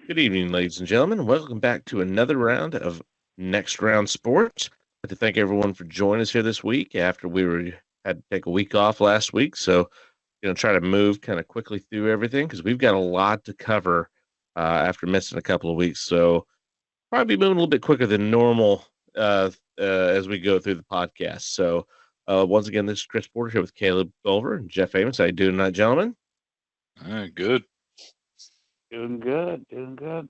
Good evening, ladies and gentlemen. Welcome back to another round of Next Round Sports. I'd like to thank everyone for joining us here this week after had to take a week off last week. So, try to move kind of quickly through everything because we've got a lot to cover after missing a couple of weeks. So, probably be moving a little bit quicker than normal as we go through the podcast. So, once again, this is Chris Porter here with Caleb Golver and Jeff Amos. How you doing tonight, gentlemen? Good. Doing good, doing good.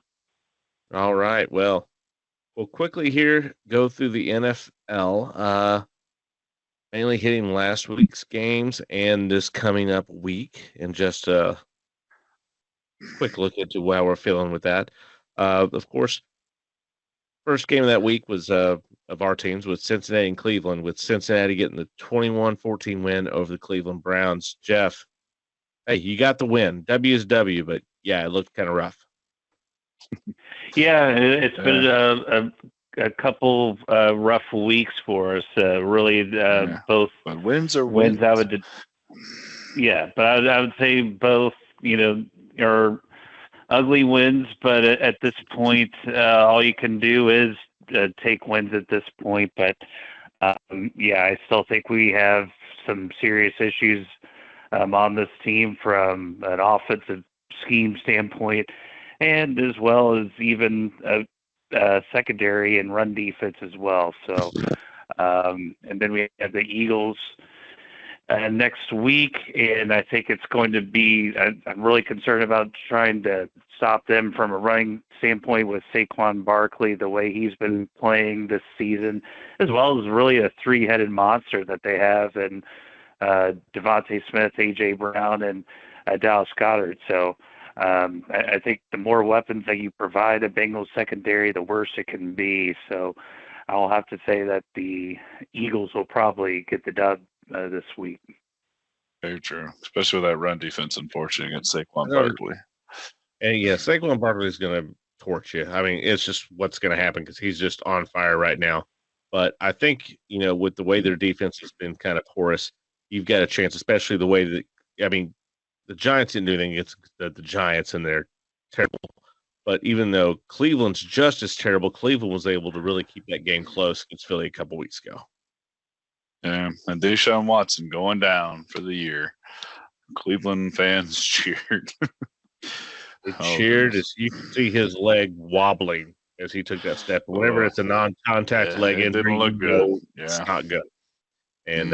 All right. Well, we'll quickly here go through the NFL, mainly hitting last week's games and this coming up week, and just a quick look into how we're feeling with that. Of course, first game of that week was of our teams with Cincinnati and Cleveland, with Cincinnati getting the 21-14 win over the Cleveland Browns. Jeff, hey, you got the win. W is W, but yeah, it looked kind of rough. Yeah, it's been a couple rough weeks for us. Really, both But wins are wins. wins. But I would say both. Are ugly wins. But at this point, all you can do is take wins at this point. But I still think we have some serious issues on this team from an offensive scheme standpoint, and as well as even a secondary and run defense as well. So, and then we have the Eagles next week, and I think it's going to be. I'm really concerned about trying to stop them from a running standpoint with Saquon Barkley, the way he's been playing this season, as well as really a three-headed monster that they have, and Devontae Smith, A.J. Brown, and Dallas Goedert. So I think the more weapons that you provide a Bengals secondary, the worse it can be. So I'll have to say that the Eagles will probably get the dub this week. Very true, especially with that run defense, unfortunately, against Saquon Barkley. And yeah, Saquon Barkley is going to torch you. I mean, it's just what's going to happen because he's just on fire right now. But I think, with the way their defense has been kind of porous, you've got a chance, especially the way that, I mean, the Giants didn't do anything against the Giants, and they're terrible. But even though Cleveland's just as terrible, Cleveland was able to really keep that game close against Philly a couple weeks ago. Yeah, and Deshaun Watson going down for the year. Cleveland fans cheered. They cheered as you can see his leg wobbling as he took that step. Whenever it's a non-contact leg it injury, didn't look good. It's not good. And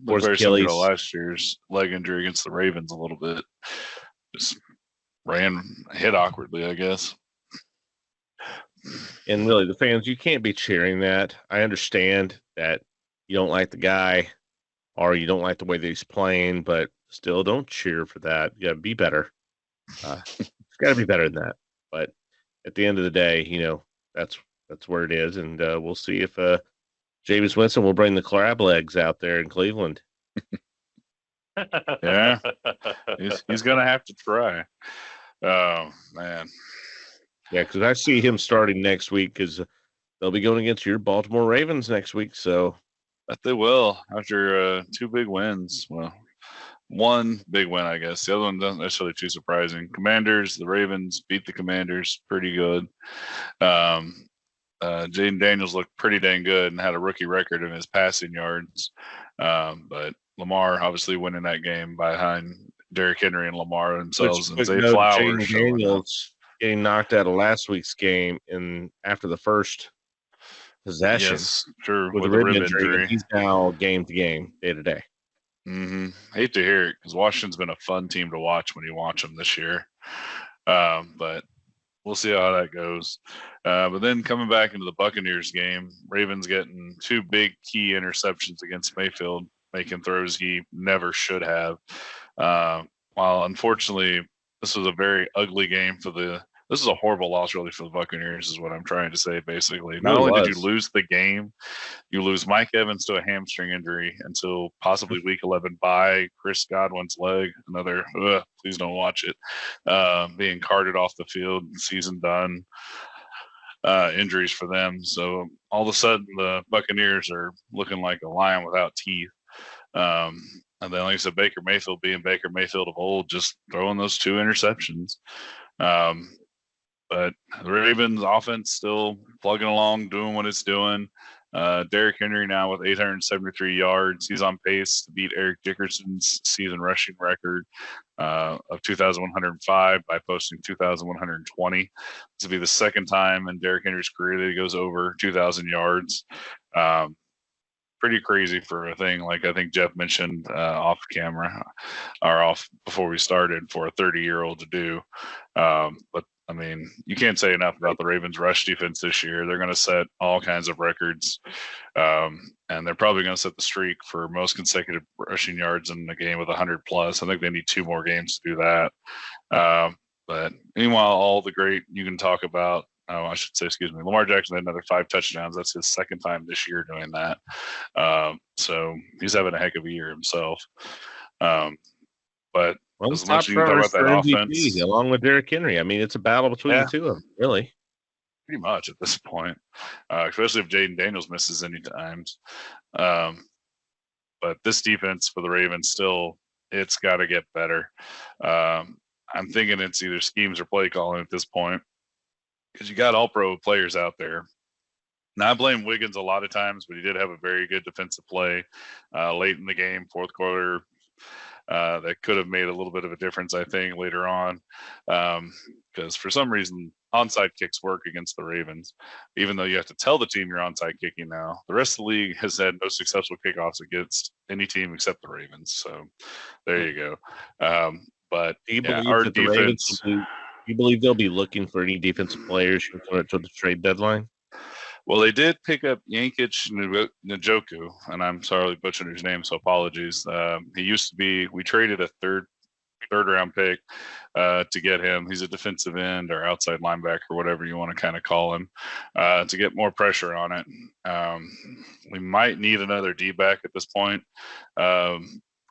was very similar to last year's leg injury against the Ravens a little bit. Just hit awkwardly, I guess. And really, the fans, you can't be cheering that. I understand that you don't like the guy or you don't like the way that he's playing, but still don't cheer for that. You got to be better. It's got to be better than that. But at the end of the day, that's where it is. And we'll see if Jameis Winston will bring the crab legs out there in Cleveland. Yeah, he's going to have to try. Oh, man. Yeah, because I see him starting next week because they'll be going against your Baltimore Ravens next week. So But they will after two big wins. Well, one big win, I guess. The other one doesn't necessarily too surprising. Commanders, the Ravens beat the Commanders pretty good. Jaden Daniels looked pretty dang good and had a rookie record in his passing yards. But Lamar obviously winning that game behind Derrick Henry and Lamar themselves. And Zay Flowers. Jaden Daniels getting knocked out of last week's game after the first possession. Yes, true. With a rib injury. He's now game to game, day to day. Hate to hear it because Washington's been a fun team to watch when you watch them this year. But we'll see how that goes. But then coming back into the Buccaneers game, Ravens getting two big key interceptions against Mayfield, making throws he never should have. While unfortunately, this was a very ugly game this is a horrible loss really for the Buccaneers is what I'm trying to say basically. Not only did you lose the game, you lose Mike Evans to a hamstring injury until possibly week 11 by Chris Godwin's leg. Another, please don't watch it, being carted off the field, season done. Injuries for them. So all of a sudden the Buccaneers are looking like a lion without teeth. And then, like I said, Baker Mayfield being Baker Mayfield of old, just throwing those two interceptions. But the Ravens offense still plugging along, doing what it's doing. Derrick Henry now with 873 yards. He's on pace to beat Eric Dickerson's season rushing record of 2,105 by posting 2,120. This will be the second time in Derrick Henry's career that he goes over 2,000 yards. Pretty crazy for a thing like I think Jeff mentioned off camera or off before we started for a 30-year-old to do. But I mean, you can't say enough about the Ravens rush defense this year. They're going to set all kinds of records. And they're probably going to set the streak for most consecutive rushing yards in a game with 100 plus. I think they need 2 more games to do that. But meanwhile, all the great you can talk about, I should say, excuse me, Lamar Jackson had another 5 touchdowns. That's his second time this year doing that. So he's having a heck of a year himself. But Well, as top much as you can talk runners about for that MVP, offense, along with Derrick Henry. I mean, it's a battle between the two of them, really. pretty much at this point, especially if Jaden Daniels misses any times. But this defense for the Ravens still, it's got to get better. I'm thinking it's either schemes or play calling at this point because you got all pro players out there. Now, I blame Wiggins a lot of times, but he did have a very good defensive play late in the game, fourth quarter. That could have made a little bit of a difference, I think, later on. Because for some reason, onside kicks work against the Ravens, even though you have to tell the team you're onside kicking now. The rest of the league has had no successful kickoffs against any team except the Ravens. So there you go. But Do you believe our that the defense. Ravens do you believe they'll be looking for any defensive players who come to the trade deadline? Well, they did pick up Yankic Njoku, and I'm sorry butchering his name, so apologies. He used to be. We traded a third round pick to get him. He's a defensive end or outside linebacker, whatever you want to kind of call him, to get more pressure on it. We might need another D-back at this point.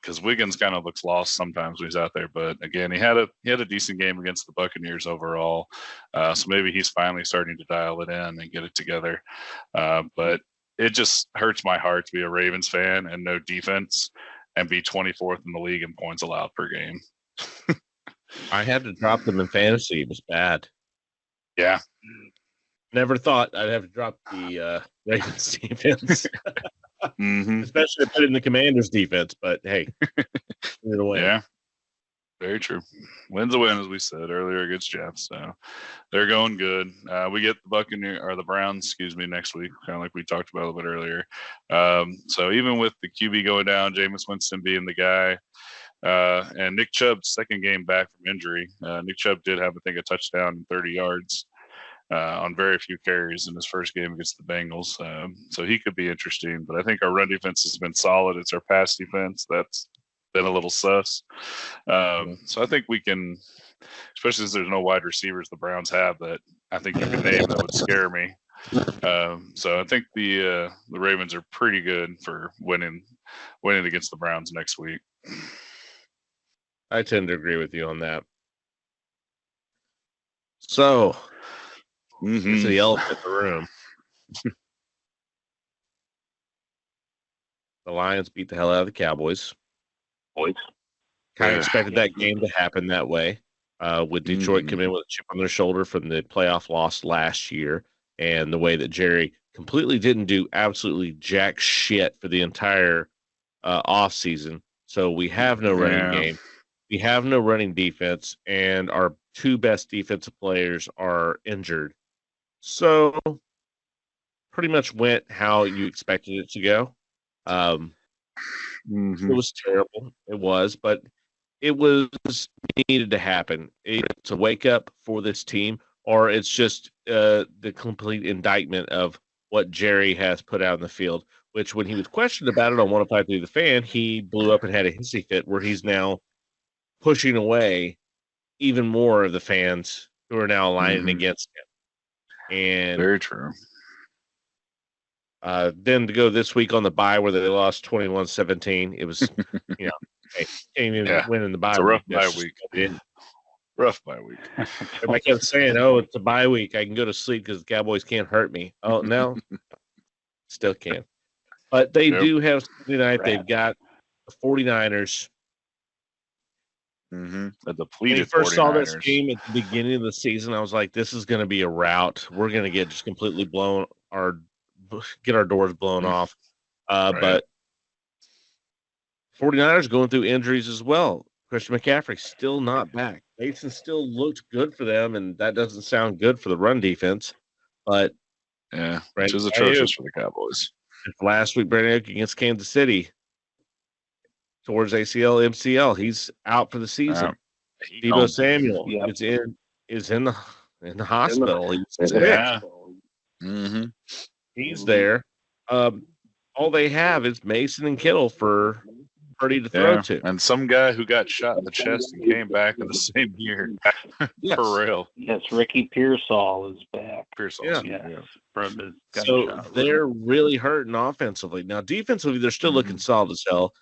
Because Wiggins kind of looks lost sometimes when he's out there. But again, he had a decent game against the Buccaneers overall. So maybe he's finally starting to dial it in and get it together. But it just hurts my heart to be a Ravens fan and no defense and be 24th in the league in points allowed per game. I had to drop them in fantasy. It was bad. Yeah. Never thought I'd have to drop the Ravens defense. Mm-hmm. Especially put in the Commanders defense, but hey, either way. Yeah, very true. Win's a win, as we said earlier against Jeff. So they're going good. We get the Browns, next week, kind of like we talked about a little bit earlier. So even with the QB going down, Jameis Winston being the guy, and Nick Chubb's second game back from injury. Nick Chubb did have, I think, a touchdown and 30 yards. On very few carries in his first game against the Bengals. So he could be interesting. But I think our run defense has been solid. It's our pass defense that's been a little sus. So I think we can, especially since there's no wide receivers the Browns have that I think you can name that would scare me. So I think the Ravens are pretty good for winning against the Browns next week. I tend to agree with you on that. So, it's the elephant in the room. The Lions beat the hell out of the Cowboys. Kind of expected that game to happen that way. With Detroit coming in with a chip on their shoulder from the playoff loss last year, and the way that Jerry completely didn't do absolutely jack shit for the entire offseason. So we have no running game. We have no running defense, and our 2 best defensive players are injured. So pretty much went how you expected it to go. It was terrible. It was, but it was needed to happen. It's a wake up for this team, or it's just the complete indictment of what Jerry has put out in the field, which when he was questioned about it on 105.3 The Fan, he blew up and had a hissy fit where he's now pushing away even more of the fans who are now aligning against him. And very true. Then to go this week on the bye where they lost 21-17, it was, hey, can't even win in the bye. It's a rough bye week. Rough bye week. Everybody kept saying, "Oh, it's a bye week. I can go to sleep because the Cowboys can't hurt me." Oh no, still can. But they do have Sunday night. They've got the 49ers. A When depleted we first saw this 49ers. game at the beginning of the season, I was like, "This is going to be a rout. We're going to get just completely get our doors blown off." Right. But 49ers going through injuries as well. Christian McCaffrey still not back. Mason still looked good for them, and that doesn't sound good for the run defense. But Yeah, which Brandon is atrocious Ayuk, for the Cowboys. last week, Brandon Ayuk against Kansas City towards ACL, MCL. He's out for the season. Deebo Samuel is in the hospital. He's sick. Yeah. He's there. All they have is Mason and Kittle for Purdy to throw to. And some guy who got shot in the chest and came back in the same year. Yes. For real. Yes, Ricky Pearsall is back. Pearsall. Yes, from his So gunshot. they're really hurting offensively. Now, defensively, they're still looking solid as hell.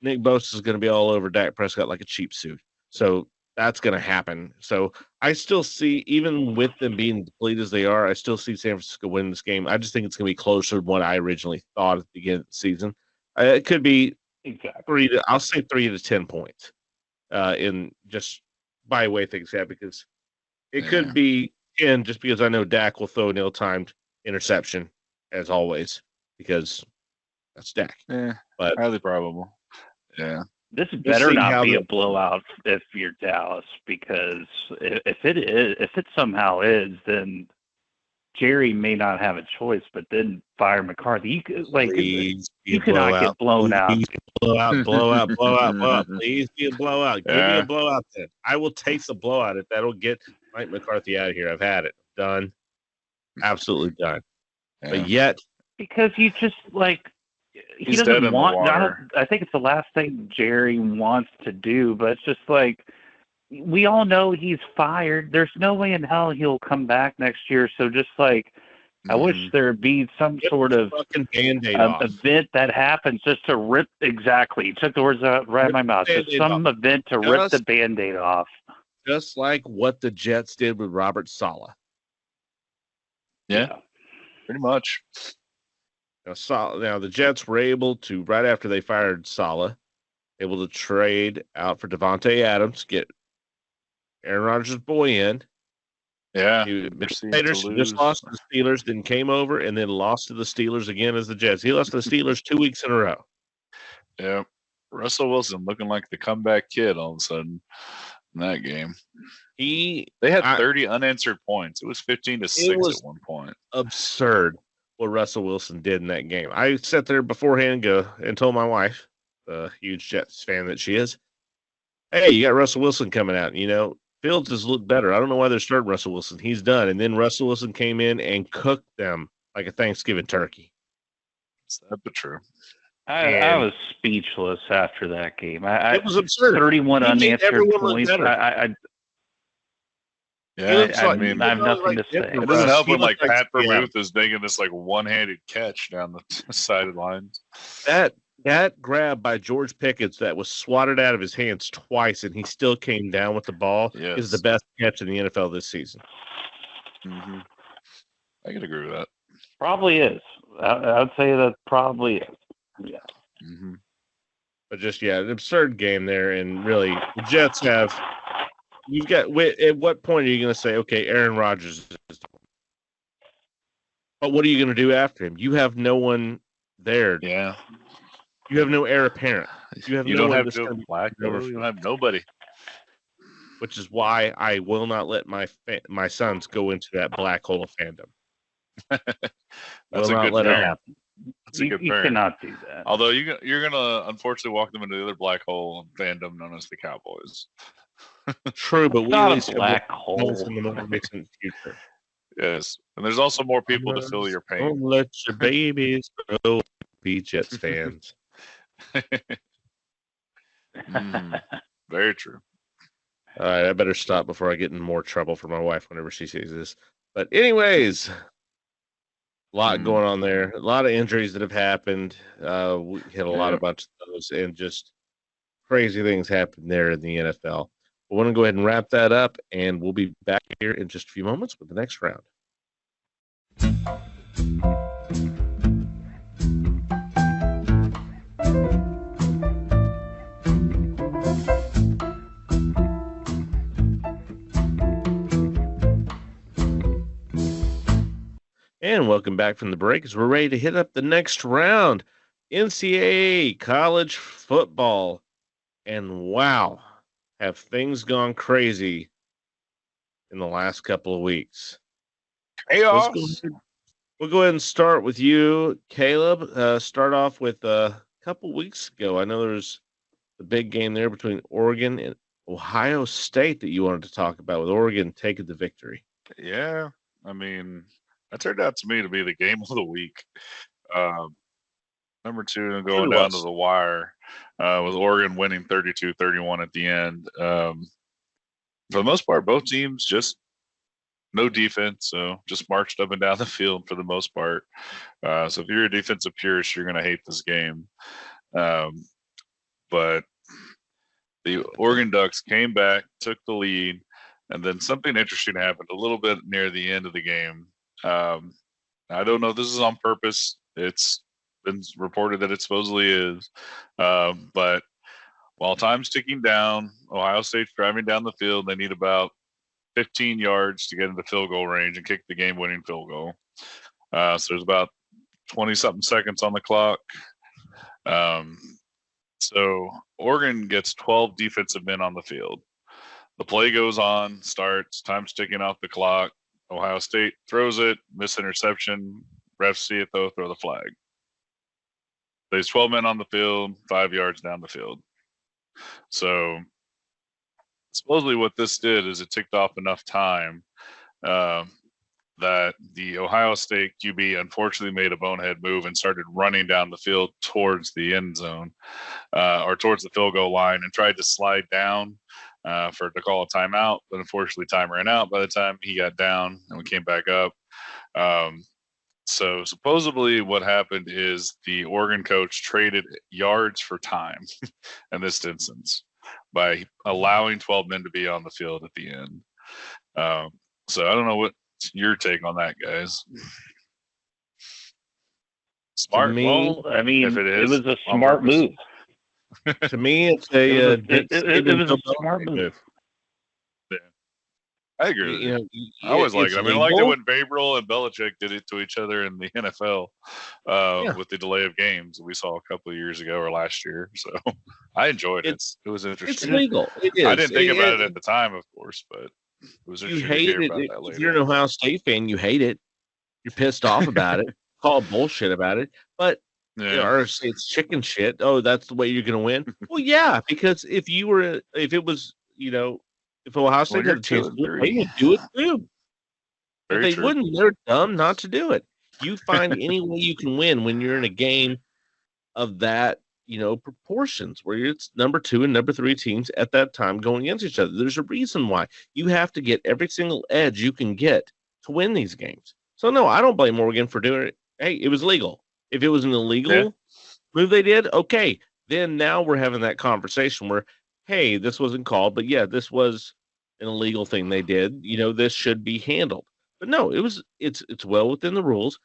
Nick Bosa is going to be all over Dak Prescott like a cheap suit. So that's going to happen. So I still see, even with them being depleted as they are, I still see San Francisco winning this game. I just think it's going to be closer than what I originally thought at the beginning of the season. It could be I'll say 3 to 10 points in just by the way things have, because it could be 10 just because I know Dak will throw an ill-timed interception as always, because that's Dak. Yeah, but highly probable. Yeah. This better not be a blowout if you're Dallas, because if it somehow is, then Jerry may not have a choice, but then fire McCarthy. You cannot get blown out. Blowout. Please be a blowout. Give me a blowout then. I will take the blowout if that'll get Mike McCarthy out of here. I've had it. Done. Absolutely done. Yeah. But yet. Because you just he doesn't want. I think it's the last thing Jerry wants to do, but it's just we all know he's fired. There's no way in hell he'll come back next year. So just I wish there'd be some sort of event that happens just to rip. Exactly. You took the words out right out of my mouth. Just some event to rip the Band-Aid off. Just like what the Jets did with Robert Saleh. Yeah. Pretty much. Now the Jets were able to, right after they fired Saleh, able to trade out for Devontae Adams, get Aaron Rodgers' boy in. Yeah. Raiders just lost to the Steelers, then came over and then lost to the Steelers again as the Jets. He lost to the Steelers 2 weeks in a row. Yeah. Russell Wilson looking like the comeback kid all of a sudden in that game. They had 30 unanswered points. It was 15-6 at one point. Absurd what Russell Wilson did in that game. I sat there beforehand and told my wife, the huge Jets fan that she is, hey, you got Russell Wilson coming out. Fields has looked better. I don't know why they're starting Russell Wilson. He's done. And then Russell Wilson came in and cooked them like a Thanksgiving turkey. That's true. I was speechless after that game. It was absurd. 31 unanswered points. I have nothing to say. It doesn't help when Pat Vermouth is making this one-handed catch down the sidelines. That grab by George Pickens that was swatted out of his hands twice and he still came down with the ball is the best catch in the NFL this season. Mm-hmm. I can agree with that. Probably is. I'd say that probably is. Yeah. Mm-hmm. But just, an absurd game there. And really, the Jets have – at what point are you going to say, okay, Aaron Rodgers is – but what are you going to do after him? You have no one there. Yeah. You have no heir apparent. You don't have Joe Flacco. You don't have nobody. Which is why I will not let my sons go into that black hole of fandom. That's a good parent. That's a good parent. You cannot do that. Although you're going to unfortunately walk them into the other black hole of fandom known as the Cowboys. True, but we at least have black hole in the more recent future. Yes, and there's also more people to feel your pain. Don't let your babies grow. Be Jets fans. Very true. All right, I better stop before I get in more trouble for my wife whenever she sees this. But anyways, a lot going on there. A lot of injuries that have happened. We hit a bunch of those, and just crazy things happened there in the NFL. We want to go ahead and wrap that up, and we'll be back here in just a few moments with the next round. And welcome back from the break as we're ready to hit up the next round. NCAA college football. And wow, have things gone crazy in the last couple of weeks. Chaos. We'll go ahead and start with you, Caleb. Start off with a couple weeks ago. I know there was the big game there between Oregon and Ohio State that you wanted to talk about, with Oregon taking the victory. Yeah, I mean, that turned out to me to be the game of the week. Number 2 going down to the wire, with Oregon winning 32-31 at the end. For the most part, both teams just no defense, so just marched up and down the field for the most part. So if you're a defensive purist, you're going to hate this game. But the Oregon Ducks came back, took the lead, and then something interesting happened a little bit near the end of the game. I don't know if this is on purpose. It's been reported that it supposedly is. But while time's ticking down, Ohio State's driving down the field. They need about 15 yards to get into field goal range and kick the game-winning field goal. So there's about 20-something seconds on the clock. So Oregon gets 12 defensive men on the field. The play goes on, starts, time's ticking off the clock. Ohio State throws it, miss interception. Refs see it though, throw the flag. There's 12 men on the field, 5 yards down the field. So supposedly what this did is it ticked off enough time that the Ohio State QB unfortunately made a bonehead move and started running down the field towards the end zone, or towards the field goal line, and tried to slide down to call a timeout. But unfortunately, time ran out by the time he got down and we came back up. So supposedly what happened is the Oregon coach traded yards for time in this instance by allowing 12 men to be on the field at the end. So I don't know what's your take on that, guys. Smart. Well, I mean, it was a smart move. To me, it's it was a smart move. Yeah, I agree. I always like it. I mean, I liked it when Vrabel and Belichick did it to each other in the NFL with the delay of games we saw a couple of years ago or last year. So I enjoyed it. It was interesting. It's legal. It is. I didn't think about it at the time, of course, but it was interesting. You hate it. If you're an Ohio State fan, you hate it. You're pissed off about it. Call bullshit about it. But or say it's chicken shit. Oh, that's the way you're going to win. Well, yeah, because if Ohio State had a chance to do it, they would do it too. If they wouldn't, they're dumb not to do it. You find any way you can win when you're in a game of that, proportions, where it's number 2 and number 3 teams at that time going against each other. There's a reason why. You have to get every single edge you can get to win these games. So no, I don't blame Oregon for doing it. Hey, it was legal. If it was an illegal move they did, okay, then now we're having that conversation where, hey, this wasn't called, but yeah, this was an illegal thing they did. This should be handled. But no, it's well within the rules.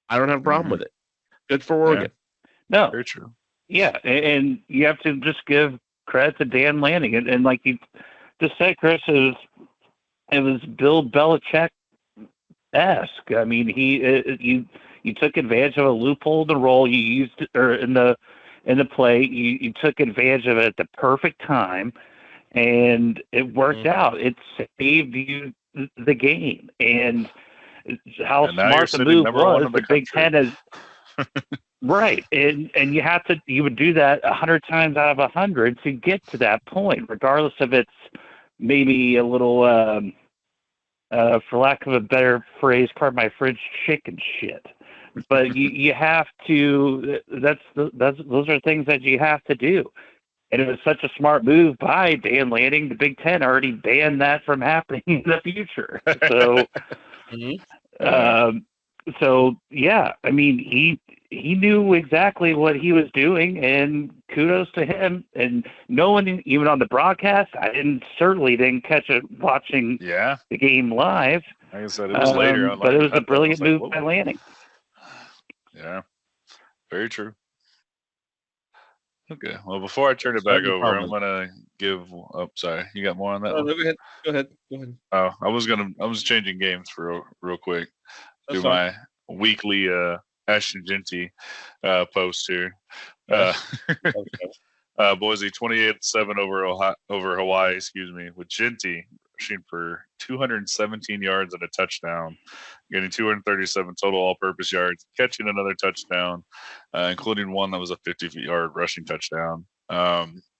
I don't have a problem with it. Good for Oregon. No, very true. Yeah, and you have to just give credit to Dan Lanning, and like you just said, Chris, it was Bill Belichick-esque. I mean, you took advantage of a loophole in the role you used, or in the play. You took advantage of it at the perfect time, and it worked out. It saved you the game, and how smart the move was. The Big Ten is right, and you would do that 100 times out of 100 to get to that point, regardless of it's maybe a little, for lack of a better phrase, pardon my French, chicken shit. But you have to. Those are things that you have to do. And it was such a smart move by Dan Lanning. The Big Ten already banned that from happening in the future. So, so yeah, I mean, he knew exactly what he was doing, and kudos to him. And no one, even on the broadcast, certainly didn't catch it watching the game live. Like I said, it was later on. But it was a brilliant move by Lanning. Yeah, very true. Okay. Well, before I turn it back over, I'm gonna give. Oh, sorry. You got more on that? Go ahead. Oh, I was changing games for real quick. do my weekly Ashton Genty post here. Boise 28-7 over Hawaii, with Genty rushing for 217 yards and a touchdown, getting 237 total all-purpose yards, catching another touchdown, including one that was a 50-yard rushing touchdown.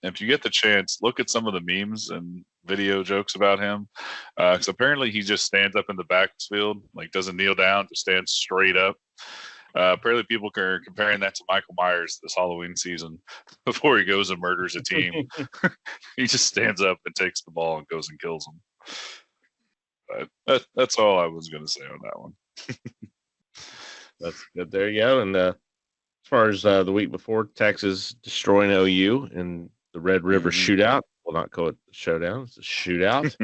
If you get the chance, look at some of the memes and video jokes about him, because apparently he just stands up in the backfield, like doesn't kneel down, just stands straight up. Apparently people are comparing that to Michael Myers this Halloween season before he goes and murders a team. He just stands up and takes the ball and goes and kills them. But that's all I was going to say on that one. That's good. There you go. And as far as the week before, Texas destroying OU in the Red River shootout. We'll not call it a showdown. It's a shootout.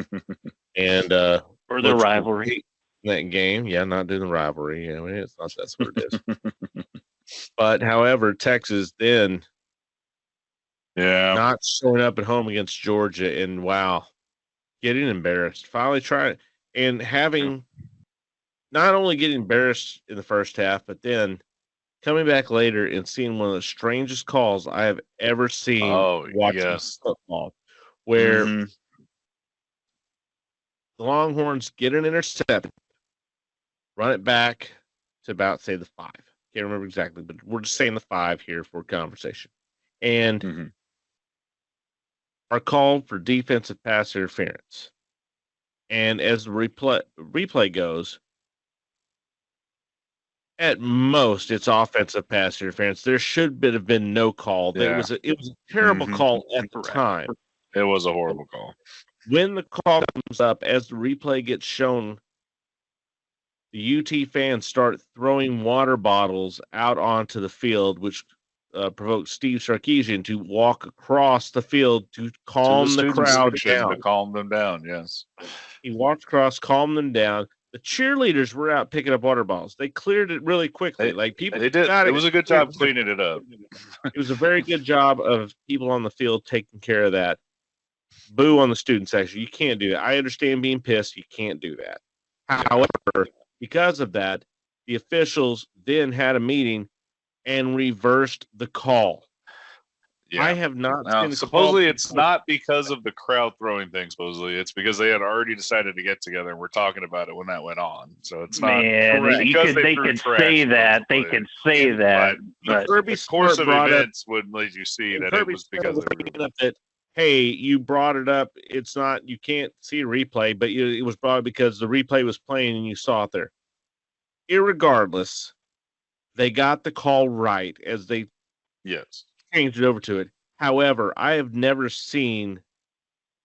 And or the rivalry. That game, not doing the rivalry. It's not that's what it is. But however, Texas then not showing up at home against Georgia, and wow, getting embarrassed. Finally trying and having not only getting embarrassed in the first half, but then coming back later and seeing one of the strangest calls I have ever seen watching football, where the Longhorns get an interception, run it back to about, say, the 5. Can't remember exactly, but we're just saying the 5 here for conversation. And are called for defensive pass interference. And as the replay goes, at most, it's offensive pass interference. There should have been no call. It was a terrible call at the time. It was a horrible call. When the call comes up, as the replay gets shown, the UT fans start throwing water bottles out onto the field, which provoked Steve Sarkisian to walk across the field to calm the crowd down. To calm them down, yes. He walked across, calmed them down. The cheerleaders were out picking up water bottles. They cleared it really quickly. They did. It was a good job cleaning it up. It was a very good job of people on the field taking care of that. Boo on the student section. You can't do that. I understand being pissed. You can't do that. However, because of that, the officials then had a meeting and reversed the call. I have not seen the supposedly it's not because of the crowd throwing thing. Supposedly it's because they had already decided to get together and we're talking about it when that went on. So it's not correct. They can say that. They can say that. But the course of events would let you see that it was because of that. Hey, you brought it up. It's not, you can't see a replay, but it was brought up because the replay was playing and you saw it there. Irregardless, they got the call right as they changed it over to it. However, I have never seen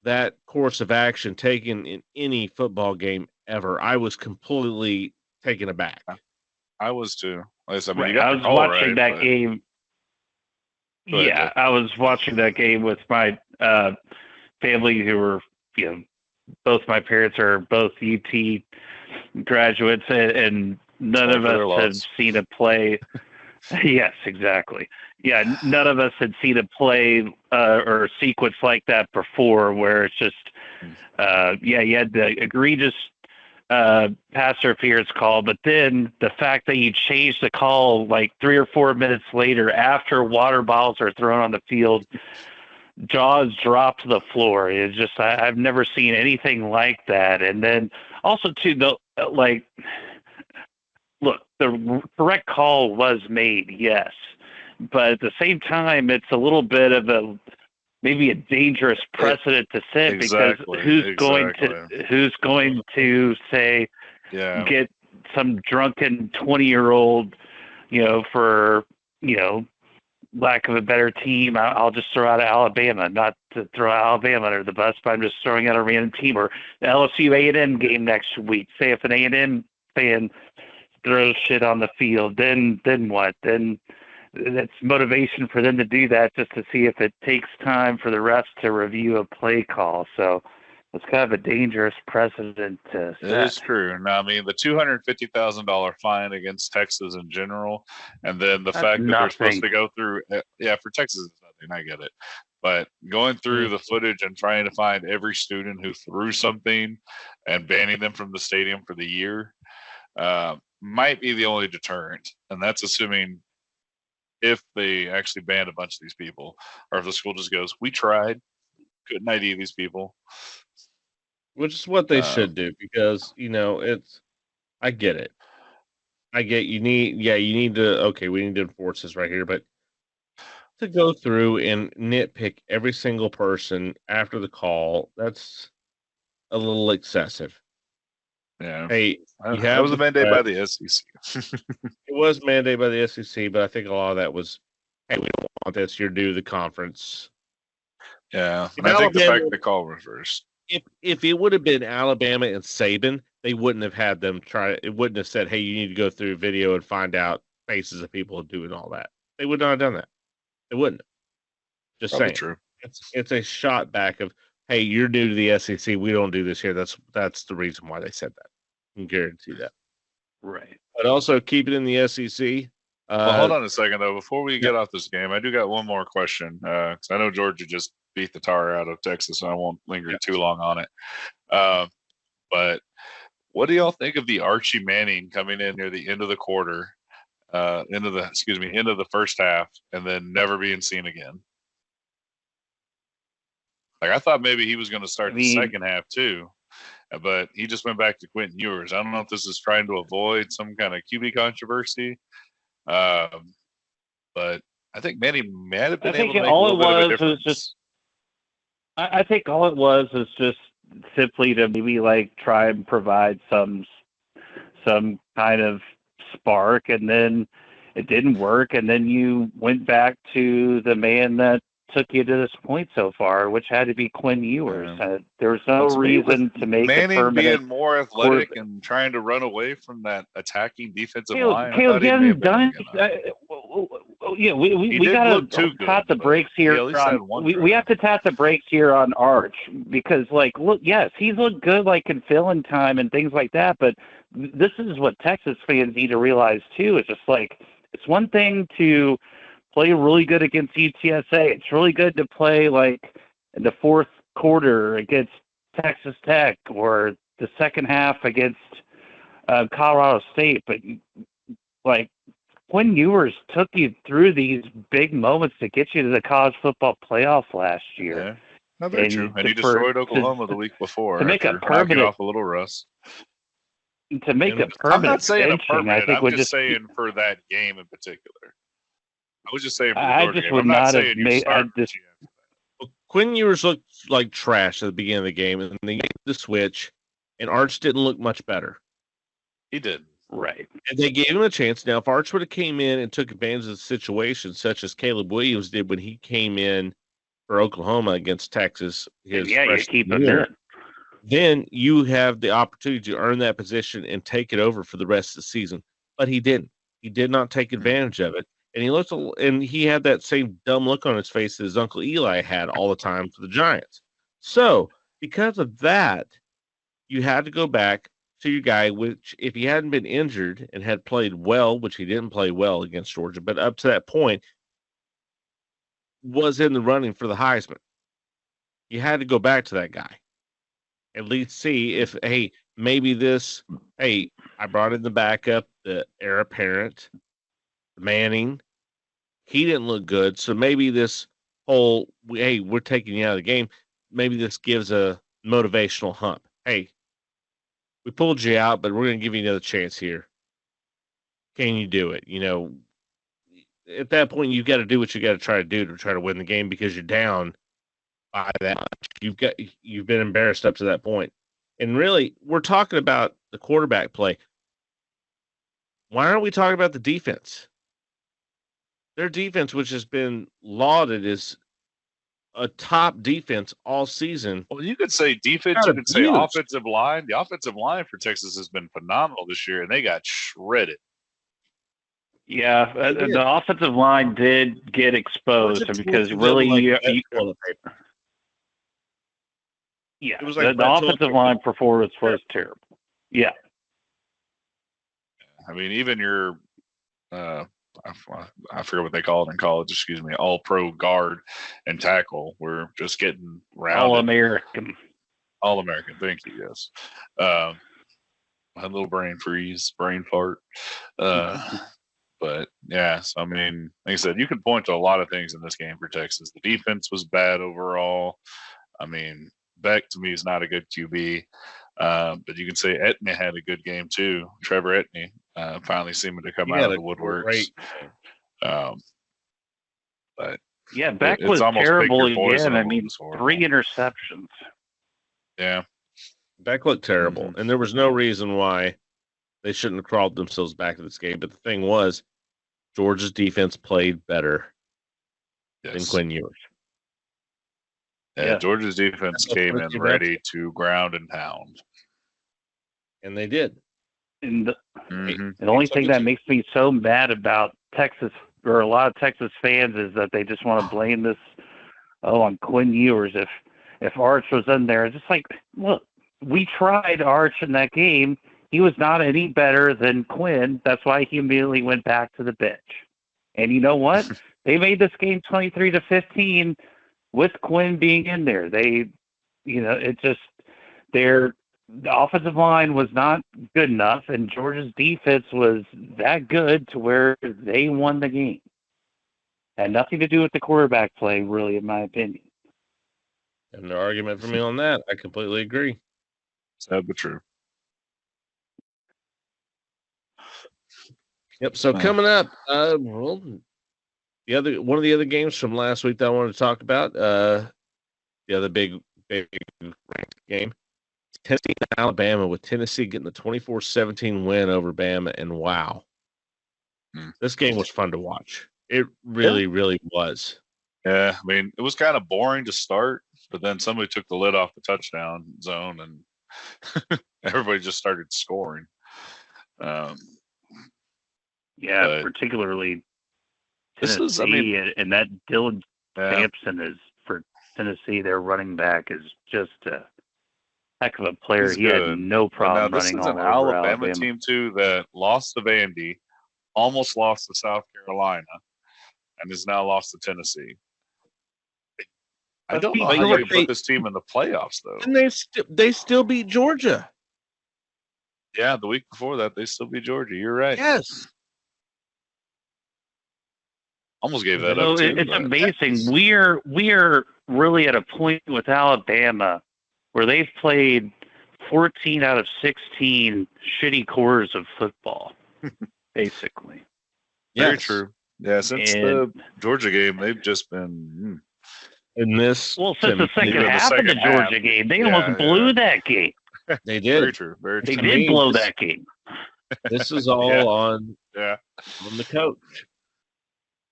that course of action taken in any football game ever. I was completely taken aback. I was too. I was watching that game. Yeah, I was watching that game with my family who were, both my parents are both UT graduates, and none of us had seen a play. Yes, exactly. Yeah, none of us had seen a play or a sequence like that before, where it's just, you had the egregious pass interference call, but then the fact that you changed the call like 3 or 4 minutes later after water bottles are thrown on the field, jaws drop to the floor. It's just, I've never seen anything like that. And then also too, look, the correct call was made, yes, but at the same time, it's a little bit of maybe a dangerous precedent to set, because who's going to say, get some drunken 20-year-old, for, lack of a better team, I'll just throw out Alabama, not to throw Alabama under the bus, but I'm just throwing out a random team, or the LSU A&M game next week. Say if an A&M fan throws shit on the field, then what? Then that's motivation for them to do that, just to see if it takes time for the refs to review a play call. So it's kind of a dangerous precedent to set. It is true. Now, I mean, the $250,000 fine against Texas in general, and then the fact that they're supposed to go through, for Texas it's nothing, I get it. But going through the footage and trying to find every student who threw something and banning them from the stadium for the year, might be the only deterrent, and that's assuming if they actually ban a bunch of these people, or if the school just goes, "We tried, couldn't ID these people," which is what they should do, because I get it. I get you need to, okay, we need to enforce this right here, but to go through and nitpick every single person after the call, that's a little excessive. Yeah. Hey, that was a mandate by the SEC. It was mandated by the SEC, but I think a lot of that was, hey, we don't want this. You're due to the conference. Yeah, and I think the fact the call reversed. If it would have been Alabama and Saban, they wouldn't have had them try. It wouldn't have said, "Hey, you need to go through video and find out faces of people doing all that." They would not have done that. They wouldn't. Just Probably saying. True. It's a shot back of, "Hey, you're new to the SEC. We don't do this here." That's the reason why they said that. I can guarantee that. Right. But also keep it in the SEC. Well, hold on a second though. Before we get off this game, I do got one more question, because I know Georgia just beat the tar out of Texas, so I won't linger too long on it. But what do y'all think of the Archie Manning coming in near the end of the quarter, end of the first half, and then never being seen again? Like, I thought maybe he was going to start the second half too, but he just went back to Quentin Ewers. I don't know if this is trying to avoid some kind of QB controversy, but I think Manning might have been able to make a little bit of a difference. I think all it was just simply to maybe like try and provide some kind of spark, and then it didn't work, and then you went back to the man that took you to this point so far, which had to be Quinn Ewers. There was no reason to make Manning it permanent. Being more athletic and trying to run away from that attacking defensive line. Caleb, he hasn't done it. We got to tap the brakes here. We have to tap the brakes here on Arch, because, like, look, yes, he's looked good, like, in fill-in time and things like that, but this is what Texas fans need to realize, too. It's just, like, it's one thing to play really good against UTSA. It's really good to play, like, in the fourth quarter against Texas Tech, or the second half against Colorado State. But, like, Quinn Ewers took you through these big moments to get you to the college football playoff last year. Yeah. No, very true. And he destroyed Oklahoma the week before. To make a permanent off a little rust. To make a permanent. I'm not saying benching, a permanent. I'm just saying for that game in particular. I was just saying. For the I just game. would I'm not saying have made. Quinn Ewers looked like trash at the beginning of the game, and they made the switch, and Arch didn't look much better. He did. Right. And they gave him a chance. Now, if Arch would have came in and took advantage of the situation, such as Caleb Williams did when he came in for Oklahoma against Texas, you keep him in. Then you have the opportunity to earn that position and take it over for the rest of the season. But he didn't. He did not take advantage of it. And he had that same dumb look on his face that his Uncle Eli had all the time for the Giants. So, because of that, you had to go back to your guy, which, if he hadn't been injured and had played well, which he didn't play well against Georgia, but up to that point, was in the running for the Heisman. You had to go back to that guy. At least see if, hey, maybe this, hey, I brought in the backup, the heir apparent, Manning. He didn't look good. So maybe this whole, hey, we're taking you out of the game, maybe this gives a motivational hump. Hey, we pulled you out, but we're going to give you another chance here. Can you do it? At that point, you've got to do what you got to try to do to try to win the game, because you're down by that much. You've been embarrassed up to that point. And really, we're talking about the quarterback play. Why aren't we talking about the defense? Their defense, which has been lauded as a top defense all season. Well, you could say defense, you could say offensive line. The offensive line for Texas has been phenomenal this year, and they got shredded. Yeah, the offensive line did get exposed because really, it was like the offensive line performance was terrible. Yeah, I mean, even your I forget what they call it in college. Excuse me, all-pro guard and tackle were just getting rounded. All-American. All-American. Thank you. Yes. I had a little brain freeze, brain fart. But yeah, so I mean, like I said, you can point to a lot of things in this game for Texas. The defense was bad overall. I mean, Beck to me is not a good QB, but you can say Etney had a good game too. Trevor Etney finally seeming to come out of the woodworks. But yeah, Beck was terrible again. I mean, 3 interceptions. Yeah, Beck looked terrible, and there was no reason why they shouldn't have crawled themselves back to this game. But the thing was, Georgia's defense played better than Quinn Ewers. Yeah, Georgia's defense came in ready to ground and pound. And they did. And the only thing that makes me so mad about Texas, or a lot of Texas fans, is that they just want to blame this on Quinn Ewers. If Arch was in there, it's just like, look, we tried Arch in that game. He was not any better than Quinn. That's why he immediately went back to the bench. And you know what? They made this game 23-15 with Quinn being in there. The offensive line was not good enough, and Georgia's defense was that good to where they won the game. Had nothing to do with the quarterback play, really, in my opinion. And no argument for me on that. I completely agree. Sad but true. Yep. So coming up, one of the other games from last week that I wanted to talk about, the other big ranked game, Tennessee and Alabama, with Tennessee getting the 24-17 win over Bama, and wow, this game was fun to watch. It really, really was. Yeah, I mean, it was kind of boring to start, but then somebody took the lid off the touchdown zone, and everybody just started scoring. Yeah, particularly Tennessee, and that Dylan Sampson is for Tennessee. Their running back is just a heck of a player. He had no problem running all over Alabama. This is an Alabama team too that lost to Vandy, almost lost to South Carolina, and is now lost to Tennessee. I don't know how you put this team in the playoffs though. And they still beat Georgia. Yeah, the week before that they still beat Georgia. You're right. Yes. Almost gave that up too. It's amazing. We are really at a point with Alabama where they've played 14 out of 16 shitty quarters of football, basically. Very true. Yeah, since the Georgia game, they've just been in this. Well, since the second half of the Georgia game, they almost blew that game. They did. Very true. Very true. They did blow that game. This is all on the coach.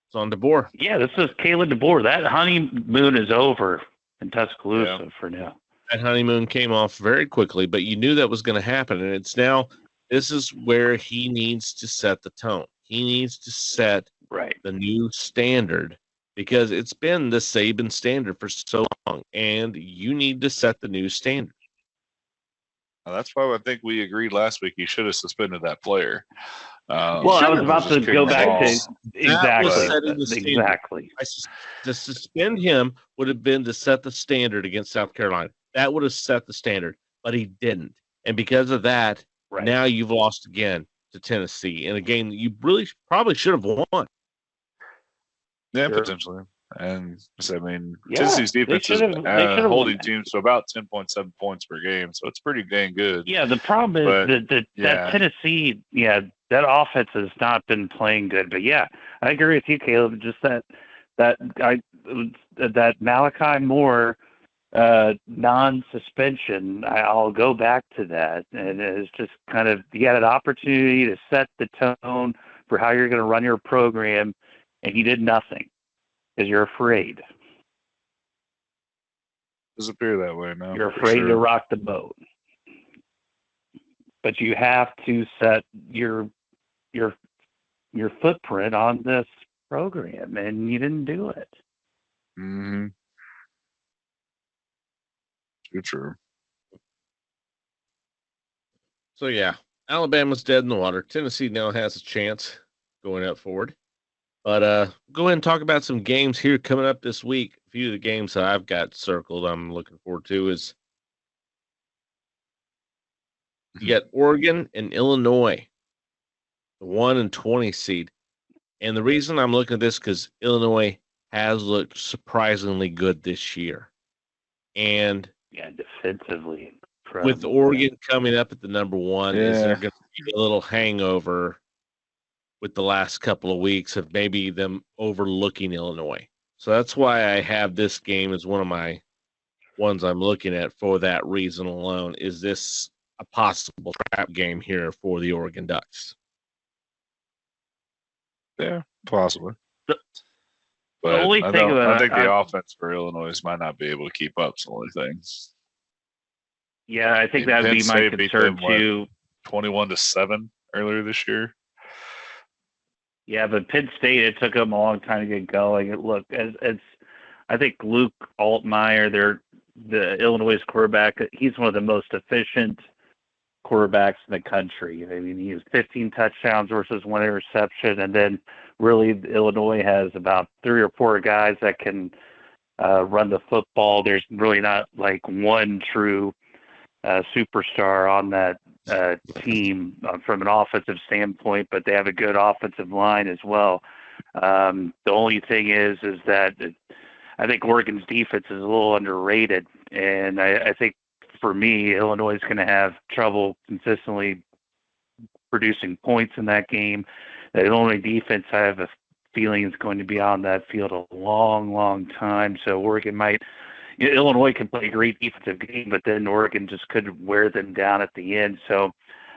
It's on DeBoer. Yeah, this is Caleb DeBoer. That honeymoon is over in Tuscaloosa for now. That honeymoon came off very quickly, but you knew that was going to happen. And it's now, this is where he needs to set the tone. He needs to set the new standard, because it's been the Saban standard for so long, and you need to set the new standard. Well, that's why I think we agreed last week he should have suspended that player. Well, I was about to go back to exactly. To suspend him would have been to set the standard against South Carolina. That would have set the standard, but he didn't. And because of that, now you've lost again to Tennessee in a game that you really probably should have won. Yeah, potentially. And I mean, Tennessee's defense is holding teams to about 10.7 points per game, so it's pretty dang good. Yeah, the problem is that Tennessee, that offense has not been playing good. But I agree with you, Caleb. Just that Malachi Moore non-suspension, I'll go back to that, and it's just kind of, you had an opportunity to set the tone for how you're going to run your program, and you did nothing because you're afraid. Doesn't appear that way now. You're afraid to rock the boat, but you have to set your footprint on this program, and you didn't do it. Mm-hmm. True. So Alabama's dead in the water. Tennessee now has a chance going up forward. But go ahead and talk about some games here coming up this week. A few of the games that I've got circled I'm looking forward to is You got Oregon and Illinois, the 1 and 20 seed. And the reason I'm looking at this because Illinois has looked surprisingly good this year. And defensively, with Oregon coming up at the number 1, is there going to be a little hangover with the last couple of weeks of maybe them overlooking Illinois? So that's why I have this game as one of my ones I'm looking at for that reason alone. Is this a possible trap game here for the Oregon Ducks? Yeah, possibly. The But only I thing that think the offense for Illinois might not be able to keep up. Some of the things. Yeah, I think that would be my concern too. 21-7 earlier this year. Yeah, but Penn State, it took them a long time to get going. Look, as I think Luke Altmaier, the Illinois quarterback, he's one of the most efficient quarterbacks in the country. I mean, he has 15 touchdowns versus 1 interception, and then really Illinois has about 3 or 4 guys that can run the football. There's really not like one true superstar on that team from an offensive standpoint, but they have a good offensive line as well. The only thing is that I think Oregon's defense is a little underrated, and I think for me, Illinois is going to have trouble consistently producing points in that game. The Illinois defense, I have a feeling, is going to be on that field a long, long time. So Oregon might, Illinois can play a great defensive game, but then Oregon just could wear them down at the end. So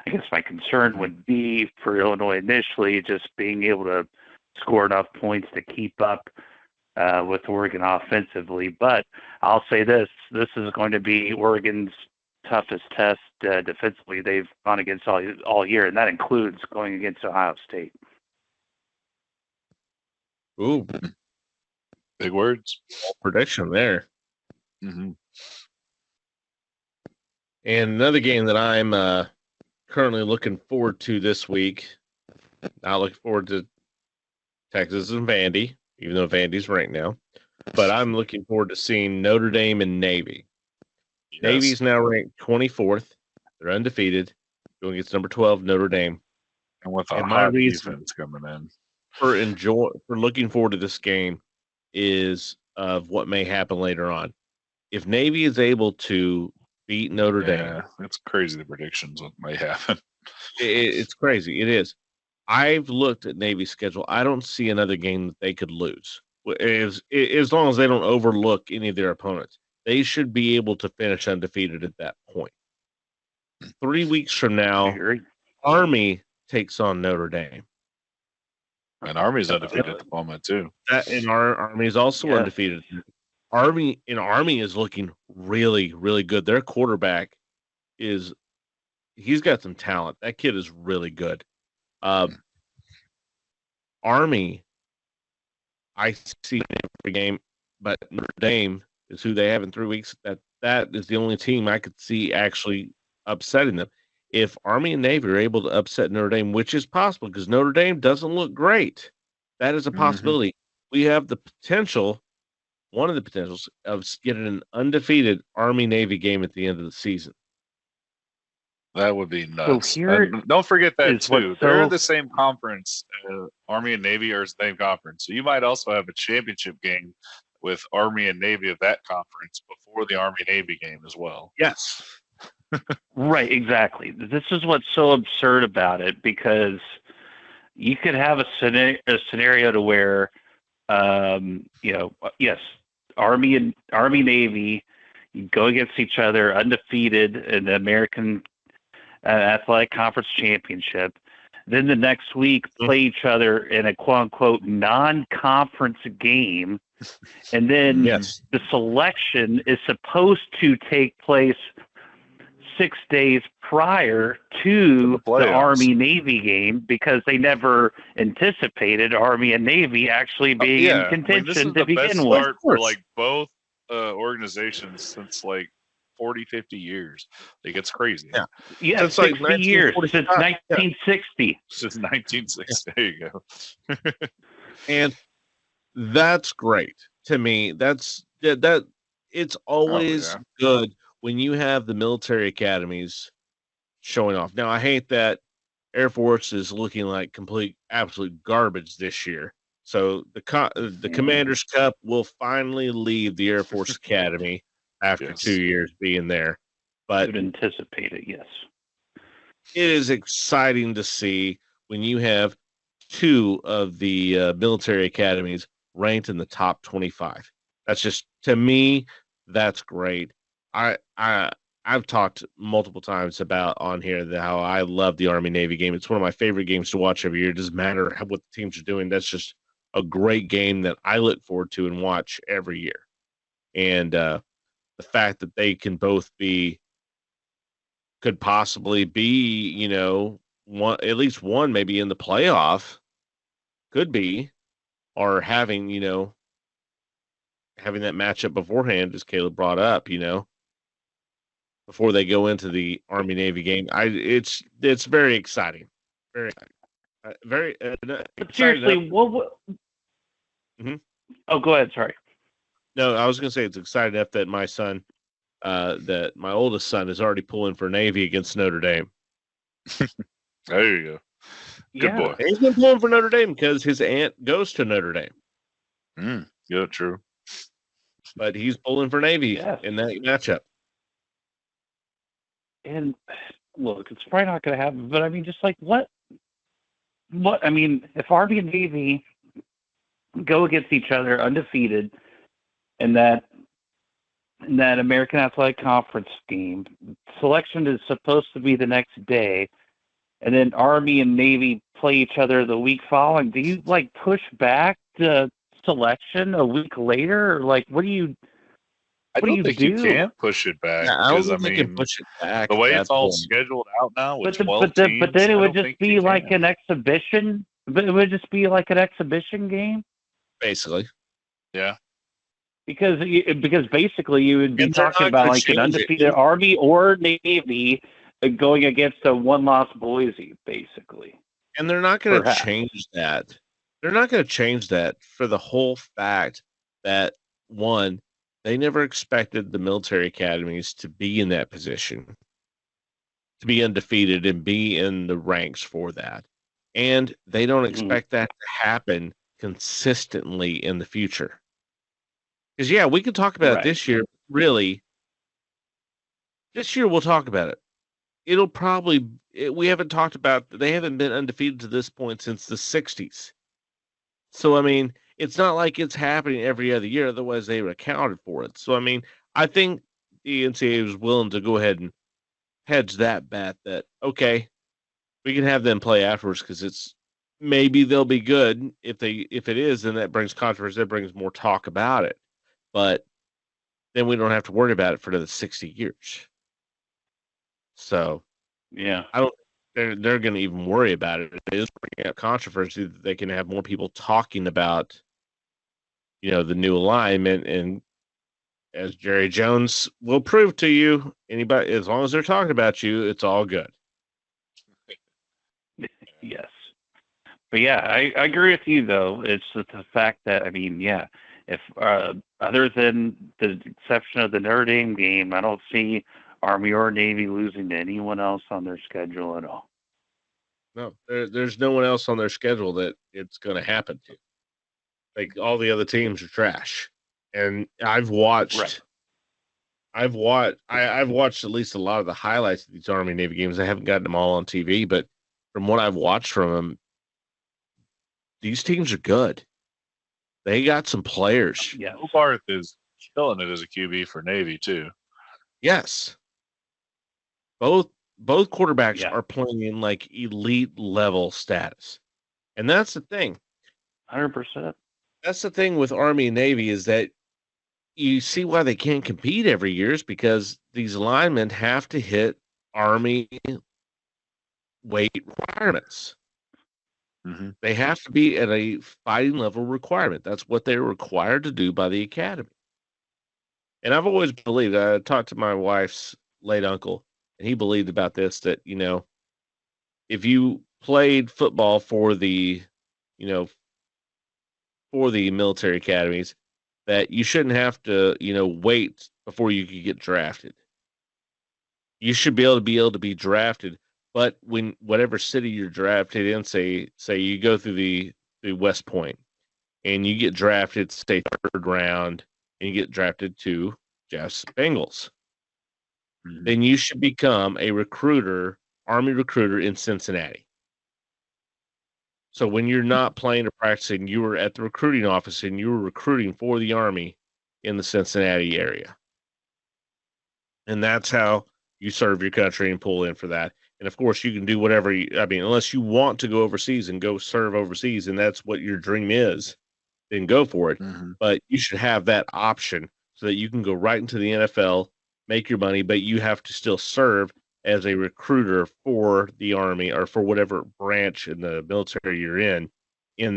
I guess my concern would be for Illinois initially just being able to score enough points to keep up with Oregon offensively. But I'll say this is going to be Oregon's toughest test defensively they've gone against all year, and that includes going against Ohio State. Ooh. Big words. Prediction there. Mm-hmm. And another game that I'm currently looking forward to this week, not looking forward to Texas and Vandy, even though Vandy's ranked now. But I'm looking forward to seeing Notre Dame and Navy. Yes. Navy's now ranked 24th. They're undefeated. Going against number 12, Notre Dame. And with a high defense coming in. For looking forward to this game is of what may happen later on. If Navy is able to beat Notre Dame. It's crazy the predictions what may happen. It's crazy. It is. I've looked at Navy's schedule. I don't see another game that they could lose. As long as they don't overlook any of their opponents, they should be able to finish undefeated at that point. 3 weeks from now, Army takes on Notre Dame. And Army's undefeated at the moment, too. And our Army is also undefeated. Army is looking really, really good. Their quarterback he's got some talent. That kid is really good. Army, I see every game, but Notre Dame is who they have in 3 weeks. That is the only team I could see actually upsetting them. If Army and Navy are able to upset Notre Dame, which is possible because Notre Dame doesn't look great, that is a possibility. We have the potential, one of the potentials, of getting an undefeated Army-Navy game at the end of the season. That would be nuts. So don't forget that, too. They're the same conference. Army and Navy are the same conference. So you might also have a championship game with Army and Navy of that conference before the Army-Navy game as well. Yes. Right, exactly. This is what's so absurd about it, because you could have a scenario to where, yes, Army Navy go against each other undefeated in the American Athletic Conference Championship. Then the next week play each other in a quote unquote non-conference game, and then the selection is supposed to take place 6 days prior to the Army-Navy game, because they never anticipated Army and Navy actually being in contention to begin with. For like both organizations since like 40, 50 years. Like, it's crazy. Yeah, it's 60 like years since 1960. Since 1960. There you go. And that's great to me. That it's always good when you have the military academies showing off. Now, I hate that Air Force is looking like absolute garbage this year. So the Commanders Cup will finally leave the Air Force Academy after 2 years being there. But would anticipate it, yes. It is exciting to see when you have two of the military academies ranked in the top 25. That's just, to me, that's great. I've talked multiple times about on here how I love the Army Navy game. It's one of my favorite games to watch every year. It doesn't matter what the teams are doing. That's just a great game that I look forward to and watch every year. And the fact that they can both could possibly be, at least one maybe in the playoff, could be, or having that matchup beforehand, as Caleb brought up, before they go into the Army Navy game. It's very exciting, very, very. Seriously, what? Mm-hmm. Oh, go ahead. Sorry. No, I was going to say it's exciting enough that my son, that my oldest son, is already pulling for Navy against Notre Dame. There you go. Good boy. And he's been pulling for Notre Dame because his aunt goes to Notre Dame. Yeah, true. But he's pulling for Navy in that matchup. And look, it's probably not going to happen. But I mean, just like what? I mean, if Army and Navy go against each other undefeated in that American Athletic Conference game, selection is supposed to be the next day, and then Army and Navy play each other the week following, do you push back the selection a week later? Or what do you I don't think you can push it back. Yeah, I don't think they can push it back. The way it's all scheduled out now with 12 teams, but then it would just be like an exhibition. But it would just be like an exhibition game, basically. Yeah. Because basically you would be talking about an undefeated Army or Navy going against a one-loss Boise, basically. And they're not going to change that. They're not going to change that for the whole fact that, one, they never expected the military academies to be in that position, to be undefeated and be in the ranks for that. And they don't expect that to happen consistently in the future. Because, we can talk about it this year. Really, this year we'll talk about it. It'll probably, we haven't talked about, they haven't been undefeated to this point since the 60s. So, I mean, it's not like it's happening every other year. Otherwise, they would have accounted for it. So, I mean, I think the NCAA was willing to go ahead and hedge that bet that, okay, we can have them play afterwards because maybe they'll be good. If it is, then that brings controversy. That brings more talk about it. But then we don't have to worry about it for another 60 years. So, yeah, I don't. They're going to even worry about it. It is bringing up controversy that they can have more people talking about, the new alignment. And as Jerry Jones will prove to you, anybody, as long as they're talking about you, it's all good. Yes. But yeah, I agree with you though. It's the fact that, I mean, if other than the exception of the Notre Dame game, I don't see Army or Navy losing to anyone else on their schedule at all. No, there's no one else on their schedule that it's going to happen to. Like, all the other teams are trash. And I've watched at least a lot of the highlights of these Army Navy games. I haven't gotten them all on TV, but from what I've watched from them, these teams are good. They got some players. Yeah, Barth is killing it as a QB for Navy too. Yes. Both quarterbacks are playing in elite level status. And that's the thing. 100%. That's the thing with Army and Navy is that you see why they can't compete every year is because these linemen have to hit Army weight requirements. Mm-hmm. They have to be at a fighting level requirement. That's what they're required to do by the academy. And I've always believed, I talked to my wife's late uncle, and he believed about this, that, if you played football for the military academies, that you shouldn't have to, wait before you could get drafted. you should be able to be drafted. But when whatever city you're drafted in, say you go through the West Point and you get drafted, say 3rd round, and you get drafted to Jeff's Bengals, then you should become a recruiter, Army recruiter in Cincinnati. So when you're not playing or practicing, you were at the recruiting office and you were recruiting for the Army in the Cincinnati area. And that's how you serve your country and pull in for that. And of course, you can do whatever unless you want to go overseas and go serve overseas, and that's what your dream is, then go for it. But you should have that option so that you can go right into the NFL, make your money, but you have to still serve as a recruiter for the Army or for whatever branch in the military you're in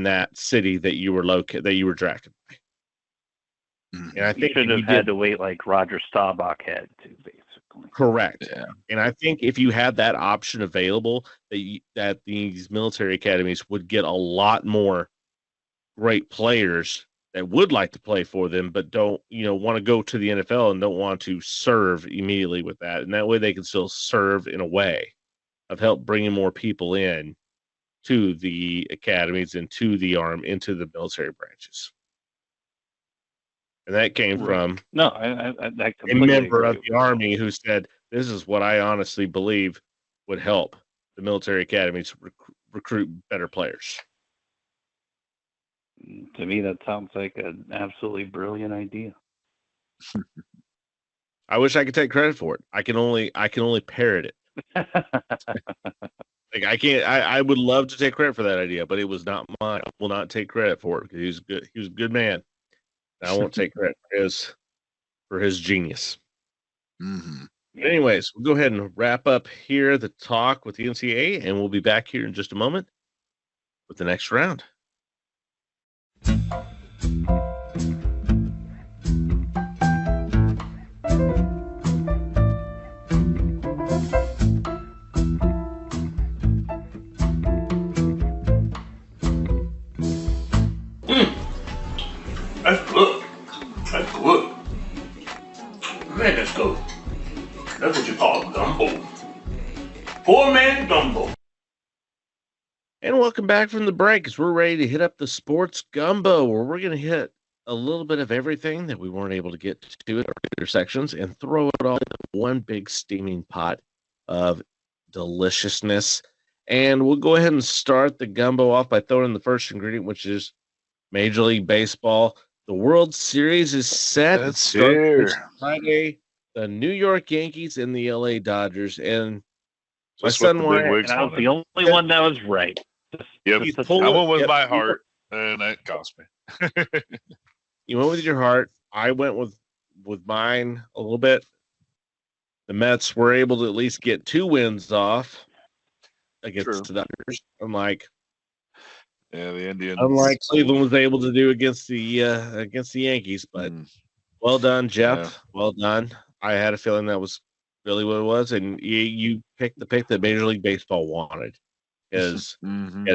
that city that you were drafted by. And I think you should have had to wait like Roger Staubach had to, basically. Correct. Yeah. And I think if you had that option available, that these military academies would get a lot more great players that would like to play for them, but don't, want to go to the NFL and don't want to serve immediately with that. And that way they can still serve in a way of help bringing more people in to the academies and to the into the military branches. And that came from a member of the Army who said, this is what I honestly believe would help the military academies recruit better players. To me, that sounds like an absolutely brilliant idea. I wish I could take credit for it. I can only parrot it. Like I can't. I would love to take credit for that idea, but it was not mine. I will not take credit for it because he was good. He was a good man. And I won't take credit for his genius. But anyways, we'll go ahead and wrap up here the talk with the NCAA, and we'll be back here in just a moment with the next round. That's good. That's good. Man, that's good. That's what you call gumbo. Poor man gumbo. And welcome back from the break as we're ready to hit up the sports gumbo, where we're going to hit a little bit of everything that we weren't able to get to in our other sections and throw it all in one big steaming pot of deliciousness. And we'll go ahead and start the gumbo off by throwing in the first ingredient, which is Major League Baseball. The World Series is set. That's here. Friday. The New York Yankees and the LA Dodgers. And my Just son what the big wanted, wigs And I was wanted. the only one that was right. Yep. He's I pulled- went with yep. my heart, and that cost me. You went with your heart. I went with mine a little bit. The Mets were able to at least get 2 wins off against the Dodgers. Unlike the Indians. Cleveland was able to do against the Yankees. But well done, Jeff. Yeah. Well done. I had a feeling that was really what it was, and you picked the pick that Major League Baseball wanted. Because New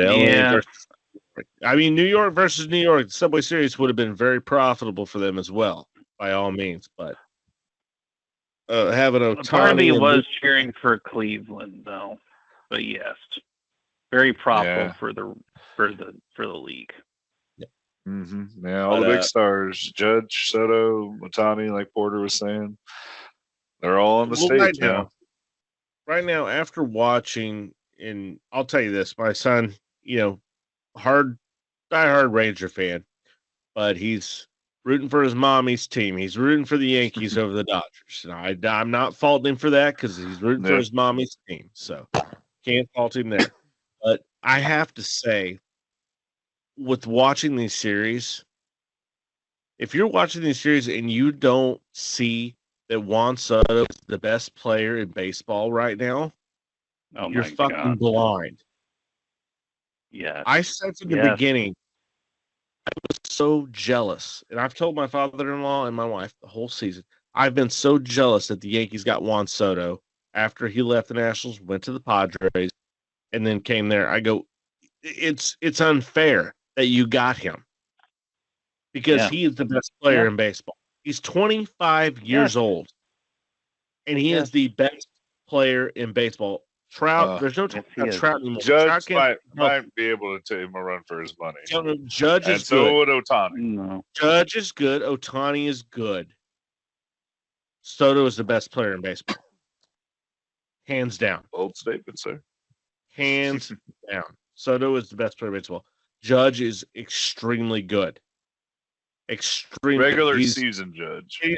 York versus New York, the Subway Series would have been very profitable for them as well, by all means. But having Ohtani, Part of me was cheering for Cleveland, though. But yes, very profitable for the league. Yeah, all the big stars, Judge, Soto, Matani, like Porter was saying, they're all on the stage now. Right now, after watching, and I'll tell you this, my son, diehard Ranger fan, but he's rooting for his mommy's team. He's rooting for the Yankees over the Dodgers. And I'm not faulting him for that because he's rooting for his mommy's team. So can't fault him there. But I have to say, with watching these series, if you're watching these series and you don't see that Juan Soto is the best player in baseball right now, you're fucking blind. Yeah. I said from the beginning, I was so jealous. And I've told my father-in-law and my wife the whole season, I've been so jealous that the Yankees got Juan Soto after he left the Nationals, went to the Padres, and then came there. I go, it's unfair that you got him because he is the best player in baseball. He's 25 years old, and he is the best player in baseball. Trout, there's no yes, talk he about is. Trout anymore. Trout Judge can't. might be able to take him a run for his money. Judge And is so good. would Ohtani. No. Judge is good. Ohtani is good. Soto is the best player in baseball. Hands down. Bold statement, sir. Hands down. Soto is the best player in baseball. Judge is extremely good. Extremely Regular he's season Judge. hitting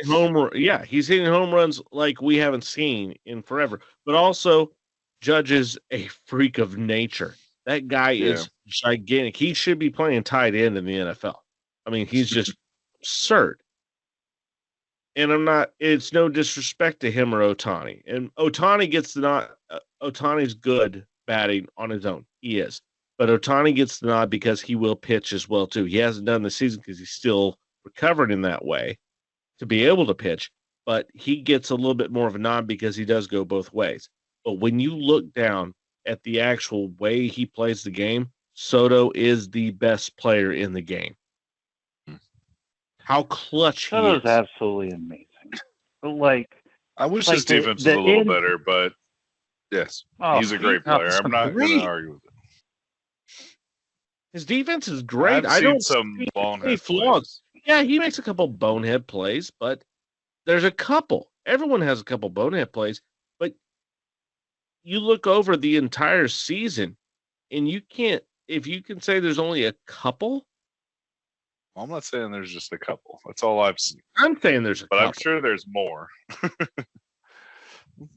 he's hitting home runs like we haven't seen in forever. But also, Judge is a freak of nature. That guy is gigantic. He should be playing tight end in the NFL. I mean, he's just absurd. And it's no disrespect to him or Ohtani. And Ohtani Ohtani's good batting on his own. He is. But Ohtani gets the nod because he will pitch as well, too. He hasn't done the season because he's still recovered in that way to be able to pitch. But he gets a little bit more of a nod because he does go both ways. But when you look down at the actual way he plays the game, Soto is the best player in the game. How clutch he Soto's is. absolutely amazing. Like, I wish like his defense was a little better, but yes, he's a great player. I'm not going to argue with it. His defense is great. I've seen some bonehead flaws. Yeah, he makes a couple bonehead plays, but there's a couple. Everyone has a couple bonehead plays, but you look over the entire season, and if you can say there's only a couple. Well, I'm not saying there's just a couple. That's all I've seen. I'm saying there's a couple. But I'm sure there's more.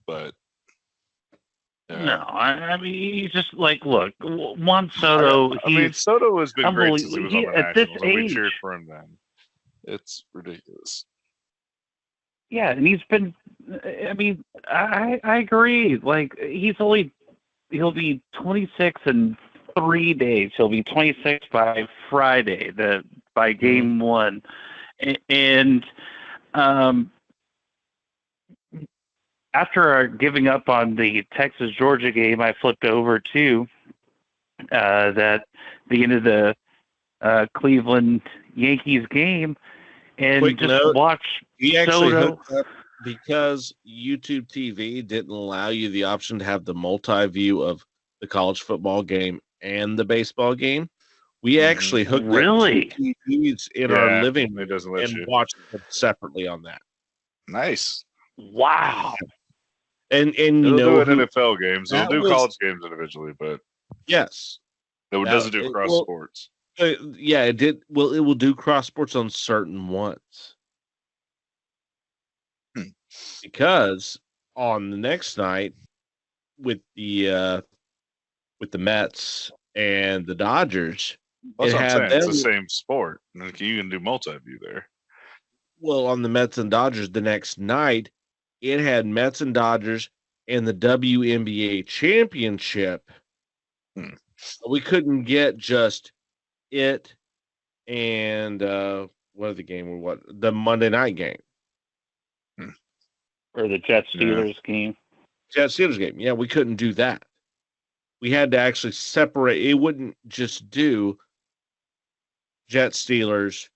But no, I mean, he's just like, look, Juan Soto. I mean, Soto has been great since he was on the at this Nationals, and we age, cheered for him then. It's ridiculous. Yeah, and he's been. I mean, I agree. Like, he'll be 26 in 3 days. He'll be 26 by Friday. By game one, and after giving up on the Texas-Georgia game, I flipped over to the end of the Cleveland Yankees game and Quick just note, watch he actually Soto. hooked up because YouTube TV didn't allow you the option to have the multi-view of the college football game and the baseball game. We actually hooked up TVs in our living room and watched them separately on that. Nice. Wow. And it'll do it NFL games. It'll do college games individually, but yes, it doesn't do cross sports. Yeah, it did. Well, it will do cross sports on certain ones because on the next night with the Mets and the Dodgers. That's what I'm saying. It's the same sport. You can do multi-view there. Well, on the Mets and Dodgers the next night, it had Mets and Dodgers and the WNBA championship. We couldn't get just it and the Monday night game. Or the Jets-Steelers game. Jets-Steelers game. Yeah, we couldn't do that. We had to actually separate. It wouldn't just do Jets-Steelers,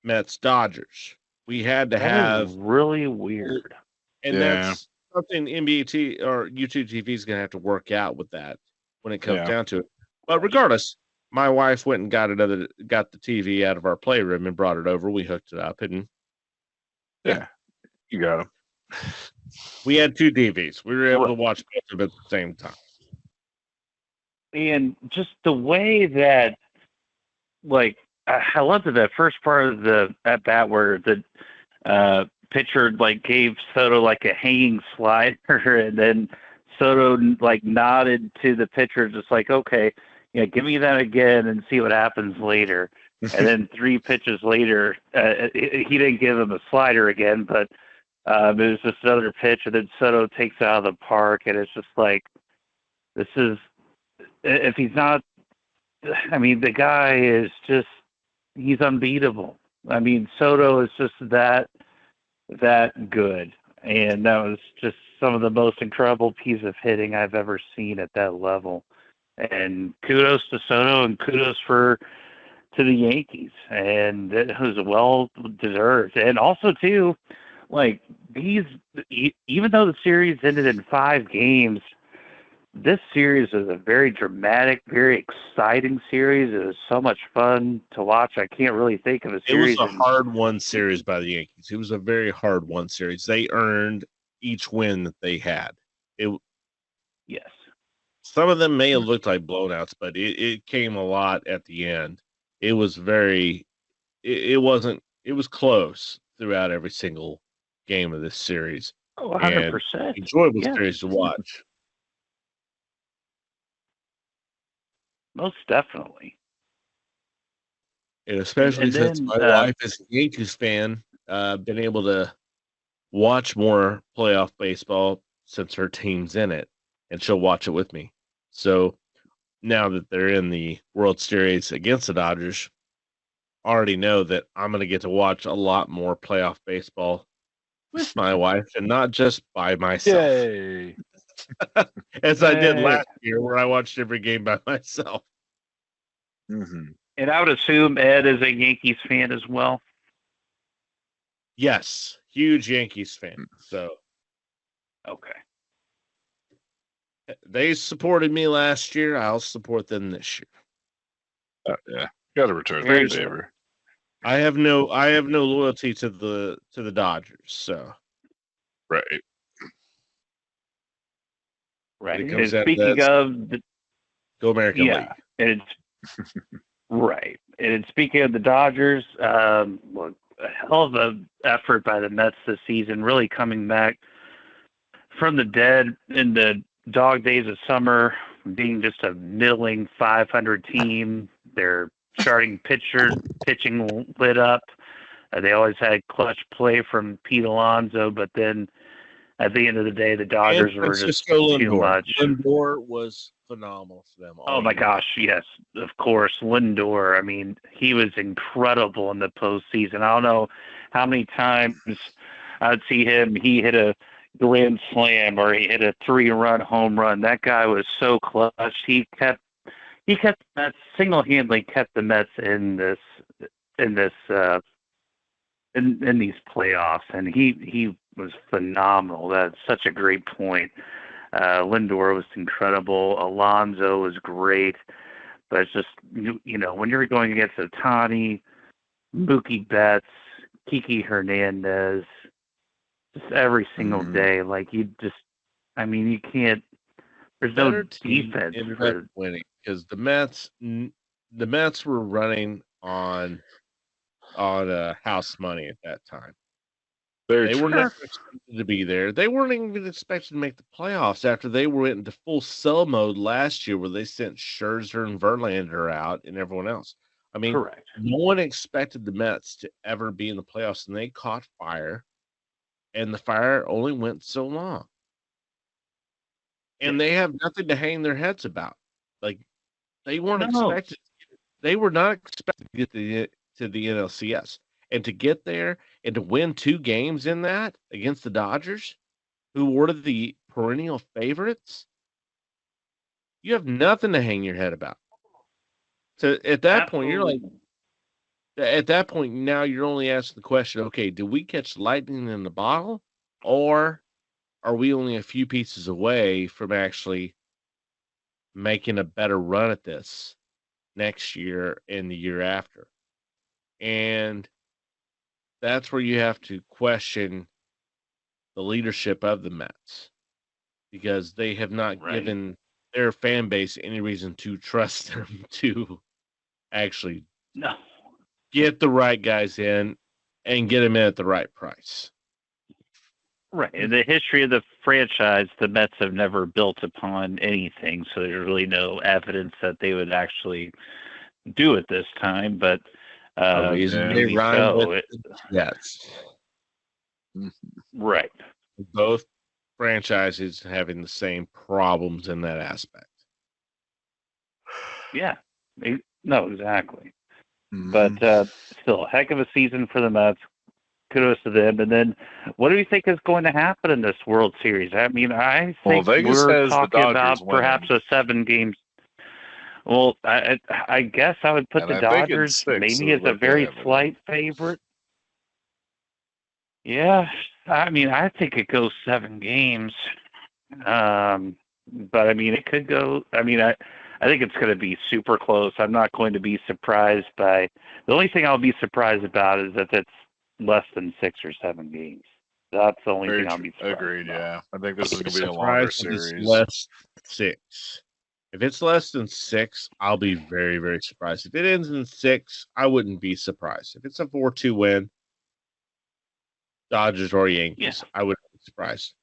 Mets-Dodgers. We had to have really weird. And that's something NBA or YouTube TV is going to have to work out with that when it comes down to it. But regardless, my wife went and got the TV out of our playroom and brought it over. We hooked it up and you got them. We had 2 TVs. We were able to watch both of them at the same time. And just the way that, like, I loved that first part of the at bat where the pitcher like gave Soto like a hanging slider, and then Soto like nodded to the pitcher, just like, okay, give me that again and see what happens later. And then 3 pitches later, he didn't give him a slider again, but it was just another pitch, and then Soto takes it out of the park, and it's just like, this is, if he's not, I mean, the guy is just, he's unbeatable. I mean, Soto is just that good. And that was just some of the most incredible piece of hitting I've ever seen at that level. And kudos to Soto and kudos to the Yankees. And it was well deserved. And also, too, like even though the series ended in 5 games, this series is a very dramatic, very exciting series. It was so much fun to watch. I can't really think of a It was series. a hard-won series by the Yankees. It was a very hard-won series. They earned each win that they had. Yes. Some of them may have looked like blowouts, but it came a lot at the end. It was it was close throughout every single game of this series. Oh, 100%. Enjoyable Yeah. series to watch. Most definitely. And especially And since then, my wife is a Yankees fan, been able to watch more playoff baseball since her team's in it, and she'll watch it with me. So now that they're in the World Series against the Dodgers, I already know that I'm going to get to watch a lot more playoff baseball with my wife and not just by myself. Yay. As I did Yay. last year where I watched every game by myself. Mm-hmm. And I would assume Ed is a Yankees fan as well. Yes, huge Yankees fan. So Okay. they supported me last year. I'll support them this year. Yeah, got to return Very the good. favor. I have no loyalty to the Dodgers. So Right. Right. it And comes down to speaking that, of the, go American League. and it's right. And speaking of the Dodgers, well, a hell of an effort by the Mets this season, really coming back from the dead in the dog days of summer, being just a middling 500 team. Their starting pitching lit up. They always had clutch play from Pete Alonso, but then at the end of the day, the Dodgers were just too much. Lindor was phenomenal for them. Oh my gosh, yes, of course, Lindor. I mean, he was incredible in the postseason. I don't know how many times I'd see him. He hit a grand slam or he hit a 3-run home run. That guy was so clutch. He kept the Mets single-handedly kept the Mets in these playoffs, and he was phenomenal. That's such a great point. Lindor was incredible. Alonso was great, but it's just you know when you're going against Ohtani, Mookie Betts, Kiki Hernandez, just every single day, like you can't. There's no defense for winning because the Mets were running on house money at that time. They were never expected to be there. They weren't even expected to make the playoffs after they went into full sell mode last year where they sent Scherzer and Verlander out and everyone else. I mean, correct. No one expected the Mets to ever be in the playoffs, and they caught fire, and the fire only went so long. And they have nothing to hang their heads about. Like, they weren't expected. They were not expected to get to the NLCS. And to get there and to win 2 games in that against the Dodgers, who were the perennial favorites, you have nothing to hang your head about. So at that point, you're like, at that point, now you're only asking the question, okay, do we catch lightning in the bottle? Or are we only a few pieces away from actually making a better run at this next year and the year after? And that's where you have to question the leadership of the Mets because they have not given their fan base any reason to trust them to actually get the right guys in and get them in at the right price. Right. In the history of the franchise, the Mets have never built upon anything, so there's really no evidence that they would actually do it this time. But they rhyme with yes. Right. Both franchises having the same problems in that aspect. Yeah. No, exactly. But still, a heck of a season for the Mets. Kudos to them. And then, what do you think is going to happen in this World Series? I mean, I think we're talking about perhaps a 7 games. Well, I guess I would put the Dodgers maybe as a very slight favorite. Yeah, I mean, I think it goes 7 games. But I mean, it could go. I mean, I think it's going to be super close. I'm not going to be surprised by. The only thing I'll be surprised about is if it's less than 6 or 7 games. That's the only Very thing I'll true. be surprised Agreed. about. Yeah, I think this is going to be a longer Surprised if it's series. less than 6. If it's less than 6, I'll be very, very surprised. If it ends in 6, I wouldn't be surprised. If it's a 4-2 win, Dodgers or Yankees, I wouldn't be surprised.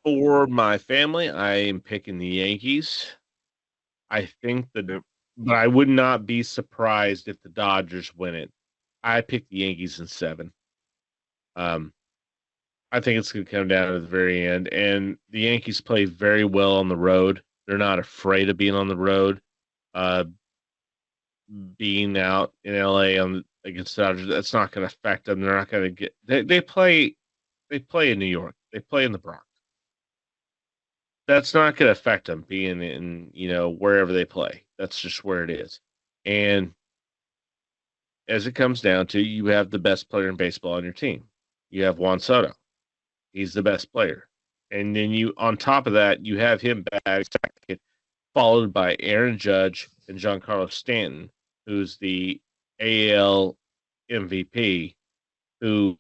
For my family, I am picking the Yankees. I think but I would not be surprised if the Dodgers win it. I picked the Yankees in 7. I think it's going to come down to the very end, and the Yankees play very well on the road. They're not afraid of being on the road. Being out in LA against the Dodgers, that's not going to affect them. They're not going to get. They play in New York. They play in the Bronx. That's not going to affect them being in wherever they play. That's just where it is. And as it comes down to, you have the best player in baseball on your team. You have Juan Soto. He's the best player. And then on top of that, you have him back second, followed by Aaron Judge and Giancarlo Stanton, who's the AL MVP, who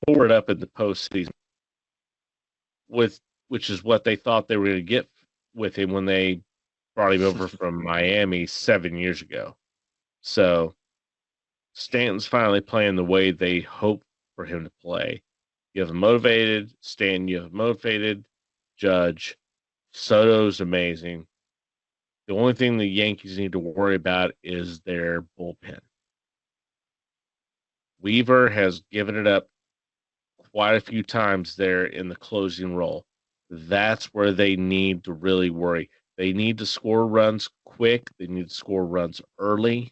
tore it up in the postseason, which is what they thought they were going to get with him when they brought him over from Miami 7 years ago. So Stanton's finally playing the way they hoped for him to play. You have a motivated Stanton, you have a motivated Judge. Soto's amazing. The only thing the Yankees need to worry about is their bullpen. Weaver has given it up quite a few times there in the closing role. That's where they need to really worry. They need to score runs quick. They need to score runs early.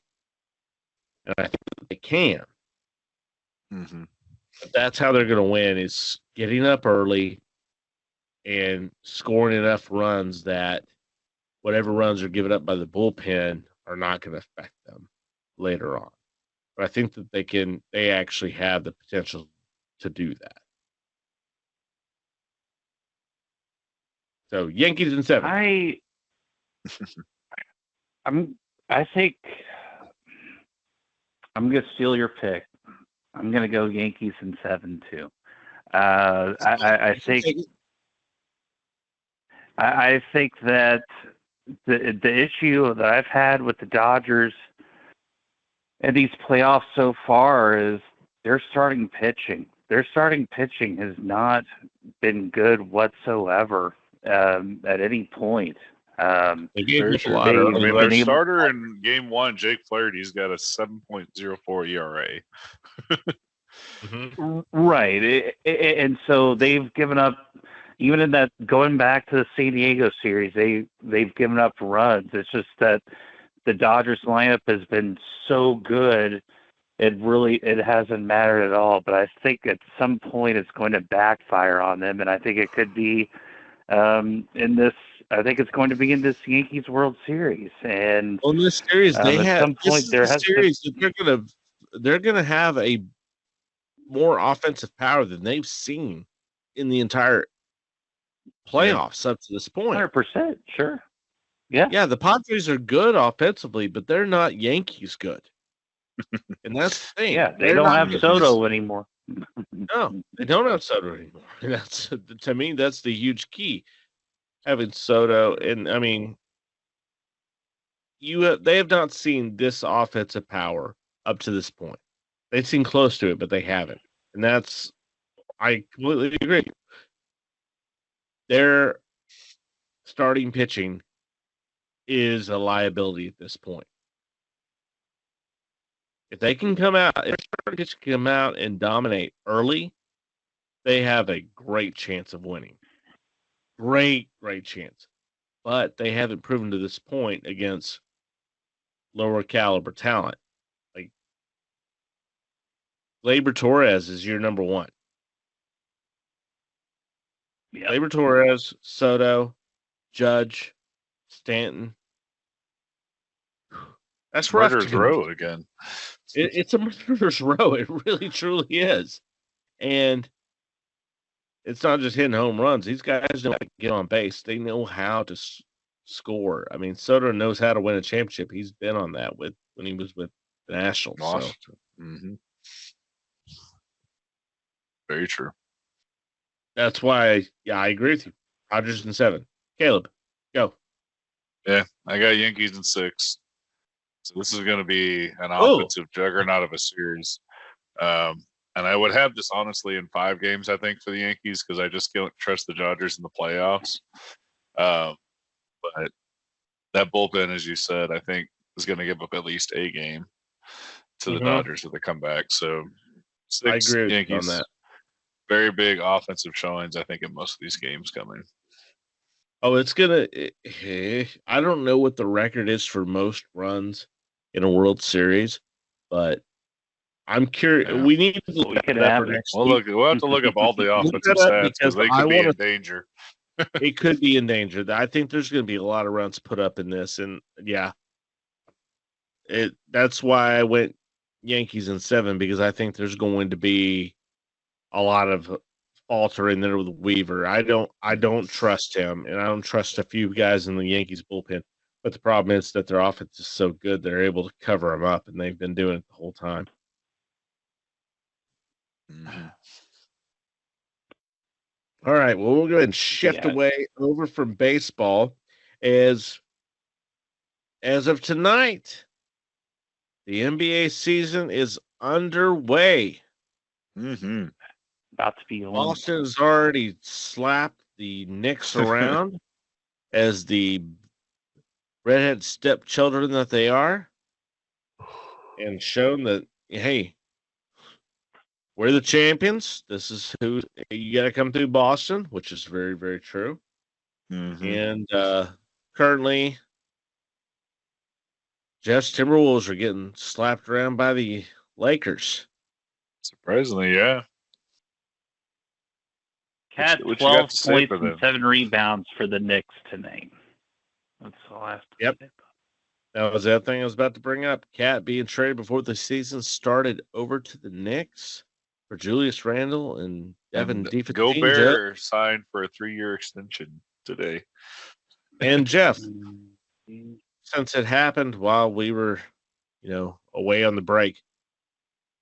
And I think they can. Mm-hmm. But that's how they're going to win, is getting up early and scoring enough runs that whatever runs are given up by the bullpen are not going to affect them later on. But I think that they actually have the potential to do that. So Yankees in 7. I think I'm going to steal your pick. I'm going to go Yankees in 7 too. I think that the issue that I've had with the Dodgers in these playoffs so far is their starting pitching. Their starting pitching has not been good whatsoever at any point. Very true. Their starter in Game 1, Jake Flaherty's got a 7.04 ERA. Mm-hmm. Right, and so they've given up. Even in that, going back to the San Diego series, they've given up runs. It's just that the Dodgers lineup has been so good, it hasn't mattered at all. But I think at some point it's going to backfire on them, and I think it could be in this. I think it's going to be in this Yankees World Series. And in this series, at some point they're gonna have a more offensive power than they've seen in the entire playoffs up to this point. 100%, sure. Yeah, the Padres are good offensively, but they're not Yankees good. And that's the thing. Yeah, they don't have Soto anymore. No, they don't have Soto anymore. And that's, to me, that's the huge key. Having Soto, and I mean, they have not seen this offensive power up to this point. They've seen close to it, but they haven't. And I completely agree. Their starting pitching is a liability at this point. If they can come out, and dominate early, they have a great chance of winning. Great chance. But they haven't proven to this point against lower caliber talent. Like Gleyber Torres is your number one. Yep. Gleyber Torres, Soto, Judge, Stanton. That's rough Murder's Row again. It's a murderer's row. It really, truly is. And it's not just hitting home runs. These guys know how to get on base. They know how to score. I mean, Soto knows how to win a championship. He's been on that when he was with the Nationals. Washington. Mm-hmm. Very true. That's why, I agree with you. Dodgers in 7. Caleb, go. Yeah, I got Yankees in 6. So this is going to be an offensive juggernaut of a series. And I would have this honestly in 5 games, I think, for the Yankees because I just don't trust the Dodgers in the playoffs. But that bullpen, as you said, I think is going to give up at least a game to the Dodgers if they come back. So 6 I agree with Yankees you on that. Very big offensive showings, I think, in most of these games coming. Oh, it's going to – I don't know what the record is for most runs in a World Series, but I'm curious. Yeah. We need to look at that for next week. We'll have to look up all the offensive stats because they could be in danger. It could be in danger. I think there's going to be a lot of runs put up in this, and that's why I went Yankees in 7 because I think there's going to be a lot of falter in there with Weaver. I don't trust him, and I don't trust a few guys in the Yankees bullpen. But the problem is that their offense is so good they're able to cover them up, and they've been doing it the whole time. Mm-hmm. All right, well, we'll go ahead and shift away over from baseball. As of tonight, the NBA season is underway. Mm-hmm. About to be on. Boston has already slapped the Knicks around as the redhead stepchildren that they are, and shown that, hey, we're the champions. This is who you got to come through Boston, which is very, very true. Mm-hmm. And currently, Jeff's Timberwolves are getting slapped around by the Lakers. Surprisingly, yeah. Cat 12 points and 7 rebounds for the Knicks tonight. That's the last. Yep. That was that thing I was about to bring up. Cat being traded before the season started over to the Knicks for Julius Randle and Devin Defense. Gobert signed for a 3-year extension today. And Jeff, since it happened while we were, away on the break,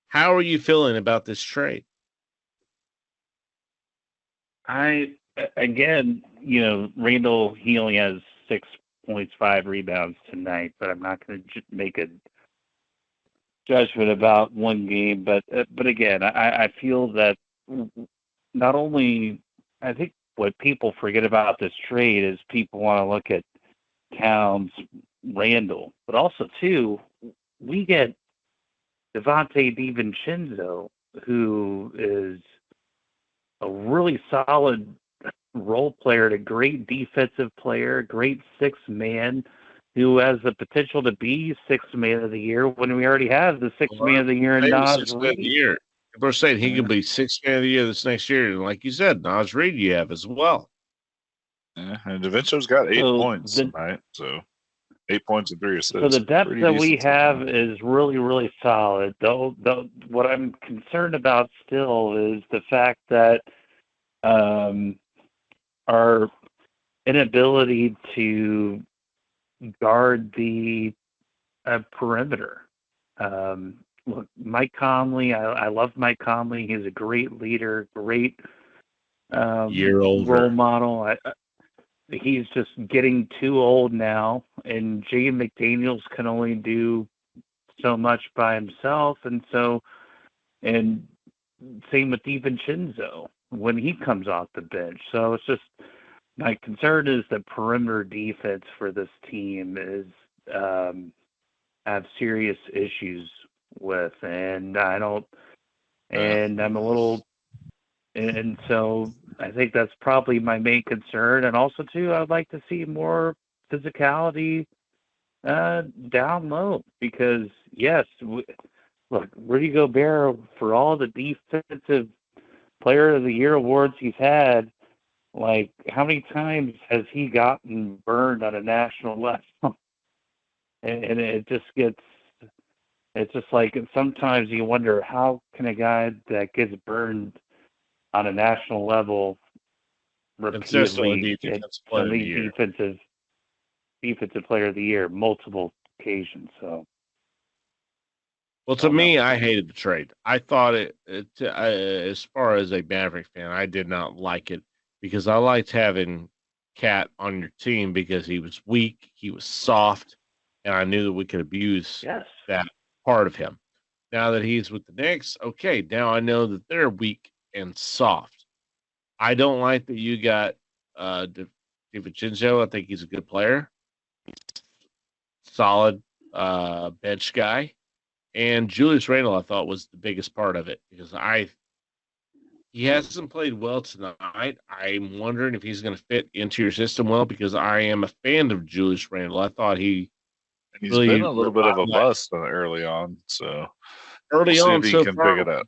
how are you feeling about this trade? Randall, he only has 6 points, 5 rebounds tonight, but I'm not going to make a judgment about one game. But again, I feel that not only, I think what people forget about this trade is people want to look at Towns, Randall, but also too, we get Devontae DiVincenzo, who is a really solid role player, a great defensive player, great sixth man who has the potential to be sixth man of the year when we already have the sixth man of the year in Naz Reid. People are saying he could be sixth man of the year this next year. And like you said, Naz Reid you have as well. Yeah, and DaVincenzo's got 8 points tonight, so 8 points and 3 assists. So the depth that we have is really, really solid. Though what I'm concerned about still is the fact that our inability to guard the perimeter. Look, Mike Conley, I love Mike Conley. He's a great leader, great role model. He's just getting too old now, and Jaden McDaniels can only do so much by himself, and same with DiVincenzo when he comes off the bench. So it's just, my concern is that perimeter defense for this team is have serious issues with, and I'm a little. And so I think that's probably my main concern. And also, too, I'd like to see more physicality down low because, yes, look, Rudy Gobert, for all the defensive player of the year awards he's had, like, how many times has he gotten burned on a national level? and it just gets It's just like sometimes you wonder how can a guy that gets burned on a national level Consistently repeatedly defensive get player of the the year. defensive player of the year multiple occasions. So Well, to don't know. me, I hated the trade. I thought as far as a Maverick fan, I did not like it because I liked having Cat on your team because he was weak, he was soft, and I knew that we could abuse Yes. that part of him. Now that he's with the Knicks, okay, now I know that they're weak and soft. I don't like that you got DiVincenzo. I think he's a good player, solid bench guy. And Julius Randle, I thought, was the biggest part of it because he hasn't played well tonight. I'm wondering if he's going to fit into your system well because I am a fan of Julius Randle. I thought he And he's really been a little bit of a revitalized bust early on, so early we'll see on if he so can far pick it up.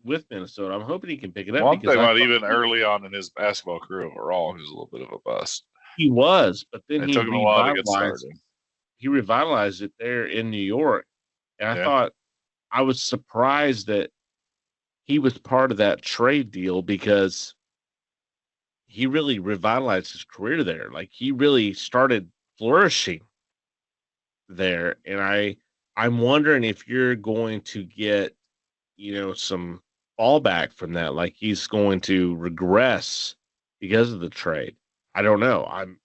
with Minnesota. I'm hoping he can pick it up Well, I'm because talking I about thought even early on in his basketball career overall, he was a little bit of a bust. he was, but then It he took him a while to get revitalized. started. He revitalized it there in New York, and I Yeah. thought I was surprised that he was part of that trade deal because he really revitalized his career there. Like he really started flourishing there. And I'm wondering if you're going to get, some fallback from that. Like he's going to regress because of the trade. I don't know. I'm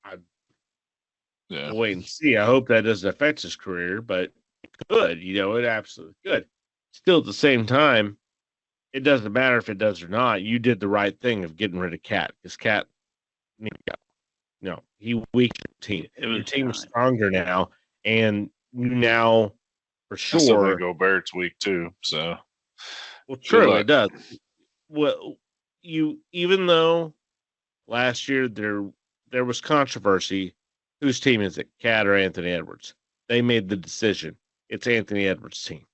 Yeah. wait and see. I hope that doesn't affect his career, but it could, it absolutely could. Still at the same time, it doesn't matter if it does or not. You did the right thing of getting rid of Cat because Cat, no, he weakened your team. Your team is stronger now, and you now for I still think sure. Gobert's weak too. So, Well, true, luck. it does. Well, even though last year there was controversy, whose team is it, Cat or Anthony Edwards? They made the decision. It's Anthony Edwards' team.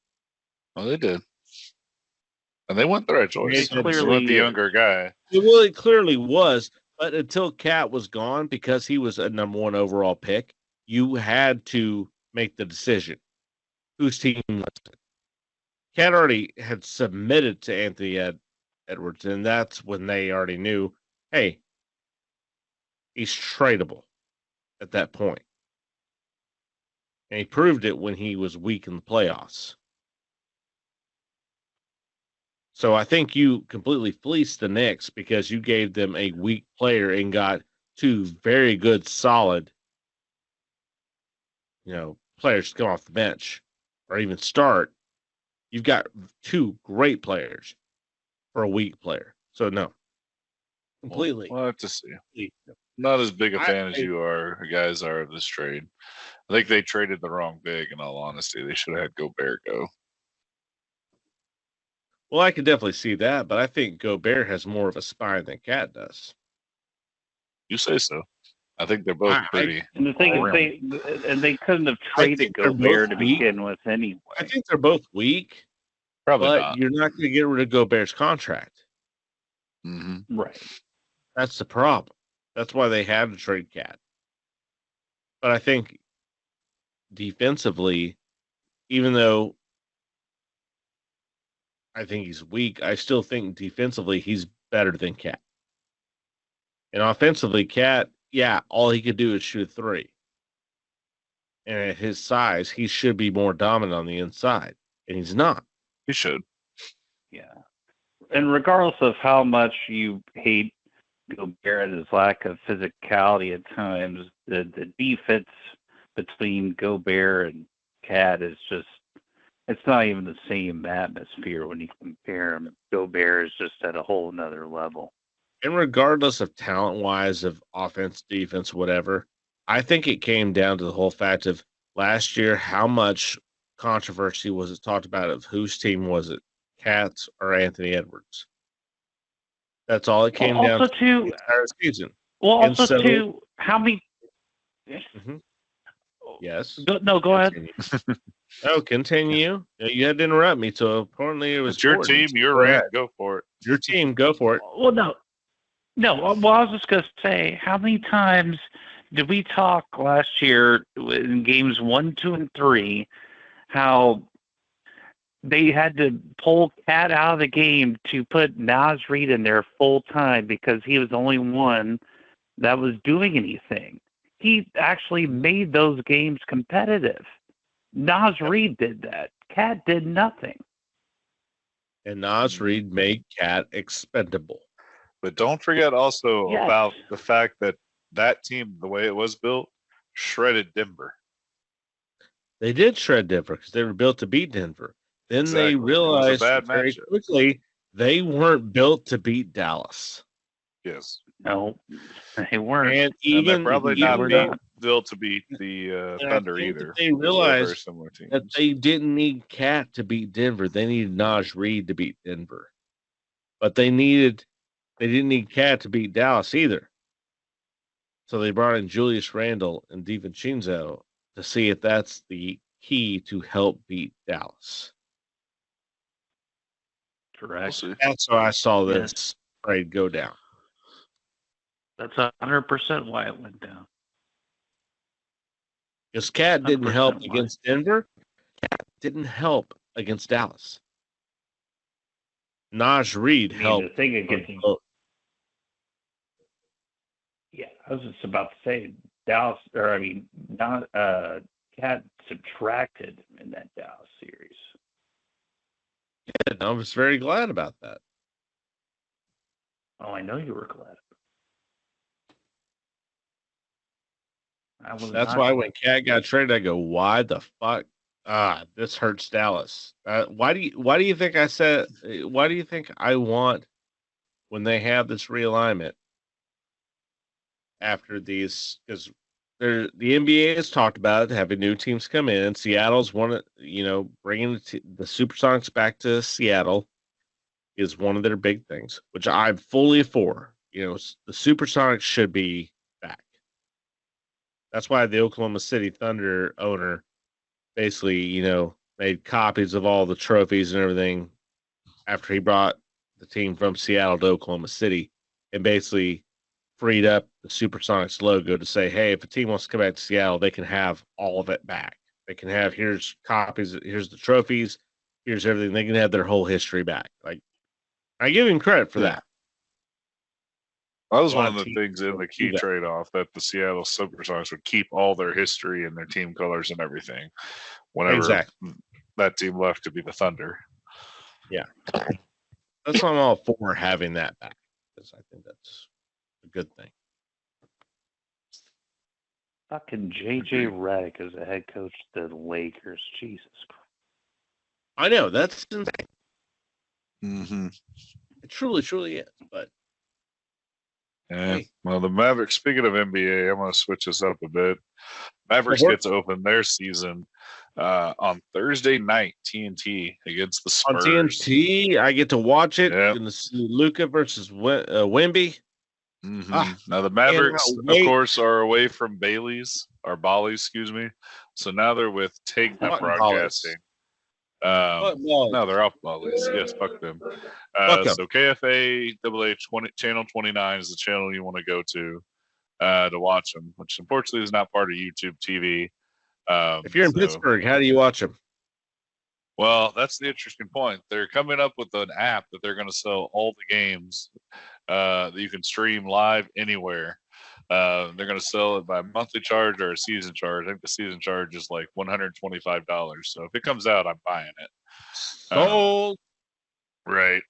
well, they did, and they went the right choice. It They clearly went the is. younger guy. Well, it clearly was, but until Cat was gone, because he was a number one overall pick, you had to make the decision. Whose team was it? Cat already had submitted to Anthony Edwards, and that's when they already knew, hey, he's tradable at that point. And he proved it when he was weak in the playoffs. So I think you completely fleeced the Knicks because you gave them a weak player and got two very good, solid, players to come off the bench or even start. You've got two great players for a weak player. So no, completely. We'll have to see. Not as big a fan as you guys are of this trade. I think they traded the wrong big. In all honesty, they should have had Gobert go. Well, I can definitely see that, but I think Gobert has more of a spine than Cat does. You say so. I think they're both pretty. And the thing is, they couldn't have traded Gobert to begin with anyway. I think they're both weak, Probably but not. you're not going to get rid of Gobert's contract. Mm-hmm. Right. That's the problem. That's why they had to trade Cat. But I think defensively, even though I think he's weak, I still think defensively he's better than Cat. And offensively, Cat, all he could do is shoot a three. And at his size, he should be more dominant on the inside. And he's not. He should. Yeah. And regardless of how much you hate Gobert and his lack of physicality at times, the defense between Gobert and Cat is just, it's not even the same atmosphere when you compare them. Gobert is just at a whole nother level. And regardless of talent-wise, of offense, defense, whatever, I think it came down to the whole fact of last year, how much controversy was it talked about of whose team was it, Cat's or Anthony Edwards? That's all it came down to the entire season. Well, and also, too, how many... Mm-hmm. Yes. Go ahead. Oh, continue. You had to interrupt me, so apparently it was your team, your rant, go for it. Your team, go for it. Well, no. Well, I was just going to say, how many times did we talk last year in games 1, 2, and 3, how they had to pull Cat out of the game to put Naz Reid in there full time because he was the only one that was doing anything. He actually made those games competitive. Naz Reid did that. Cat did nothing. And Naz Reid made Cat expendable. But don't forget also Yes. about the fact that that team, the way it was built, shredded Denver. They did shred Denver because they were built to beat Denver. Then Exactly. they It was a realized bad very matchup. quickly they weren't built to beat Dallas. Yes. No, they weren't. And And even they're probably even not were being not. built to beat the And I Thunder think that either. they because they're very realized similar teams. that they didn't need Cat to beat Denver. They needed Naj Reid to beat Denver. But they didn't need Cat to beat Dallas either. So they brought in Julius Randle and DiVincenzo to see if that's the key to help beat Dallas. We'll Correct. see. That's how I saw Yes. this trade go down. That's 100% why it went down. Because Cat didn't help 100% why. against Denver. Cat didn't help against Dallas. Naj Reid I mean, helped. the thing against both. Yeah, I was just about to say Dallas, or I mean, not Cat subtracted in that Dallas series. And I was very glad about that. Oh, I know you were glad. I was That's not why glad. when Cat got traded, I go, "Why the fuck? This hurts Dallas." Why do you think I said? Why do you think I want when they have this realignment after these? Because the NBA has talked about it, having new teams come in. Seattle's one of bringing the Supersonics back to Seattle is one of their big things, which I'm fully for. The Supersonics should be back. That's why the Oklahoma City Thunder owner basically, made copies of all the trophies and everything after he brought the team from Seattle to Oklahoma City and basically freed up the Supersonics logo to say, hey, if a team wants to come back to Seattle, they can have all of it back. They can have, here's copies, here's the trophies, here's everything. They can have their whole history back. Like, I give him credit for that. That was A one lot of of the teams things in don't the do key that. trade-off that the Seattle Supersonics would keep all their history and their team colors and everything whenever Exactly. that team left to be the Thunder. That's why I'm all for having that back, because I think that's a good thing. Fucking JJ Redick as the head coach of the Lakers. Jesus Christ. I know, that's insane. Mm-hmm. It truly, truly is. But Yeah. Hey. Well, the Mavericks, speaking of NBA, I'm going to switch this up a bit. Mavericks Uh-huh. get to open their season on Thursday night, TNT, against the on Spurs. TNT, I get to watch it. Yep. Gonna see Luka versus Wemby. Mhm. Ah, Now, the Mavericks, of wait. course, are away from Bally's, excuse me. So now they're with Take That Fuck Broadcasting. Fuck Bally's. No, they're off Bally's. Yes, fuck them. Fuck 'em. So KFA Channel 29 is the channel you want to go to watch them, which unfortunately is not part of YouTube TV. If you're in Pittsburgh, how do you watch them? Well, that's the interesting point. They're coming up with an app that they're going to sell all the games that you can stream live anywhere. They're going to sell it by a monthly charge or a season charge. I think the season charge is like $125. So if it comes out, I'm buying it. Sold. Right.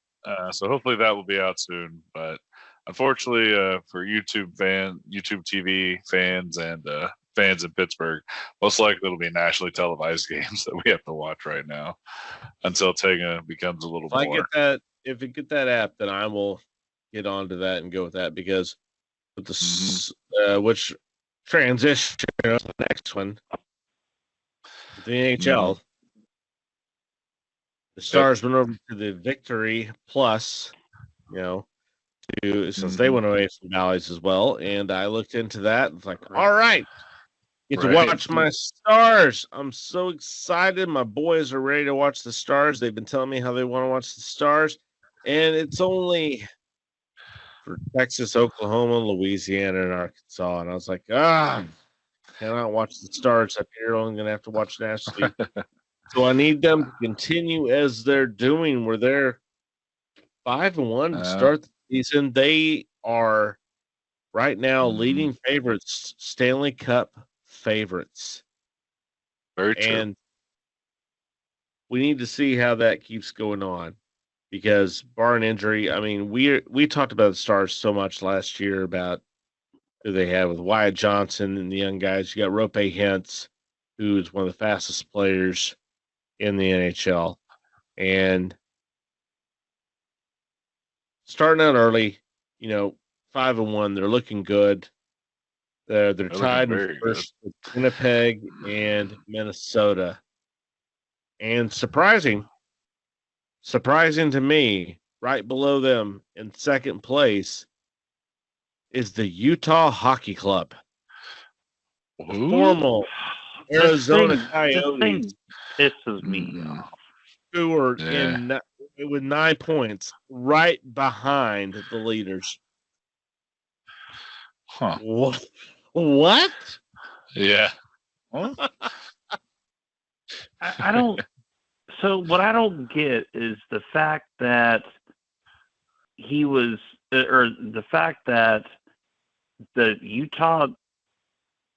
So hopefully that will be out soon. But unfortunately, for YouTube TV fans and fans in Pittsburgh, most likely it'll be nationally televised games that we have to watch right now until Tega becomes a little more. If I get that app, then I will get onto that and go with that, because with the which transition to the next one, the NHL. The Stars went over to the Victory Plus, since they went away from Bally's as well. And I looked into that. It's like, all right, get to watch my Stars. I'm so excited. My boys are ready to watch the Stars. They've been telling me how they want to watch the Stars. And it's only for Texas, Oklahoma, Louisiana, and Arkansas. And I was like, cannot watch the Stars up here. Only going to have to watch nationally So I need them to continue as they're doing, where they're 5-1 to start the season. They are right now leading favorites, Stanley Cup favorites. Very true. And we need to see how that keeps going on, because barring injury, I mean, we talked about the Stars so much last year about who they have with Wyatt Johnson and the young guys. You got Rope Hintz, who's one of the fastest players in the NHL, and starting out early, 5-1, they're looking good. They're tied in first with Winnipeg and Minnesota. And surprising to me, right below them in second place is the Utah Hockey Club. Formal Arizona Coyotes. This pisses me off. Who are with 9 points, right behind the leaders. Huh. What? Yeah. I don't. So what I don't get is the fact that he was, or the fact that the Utah,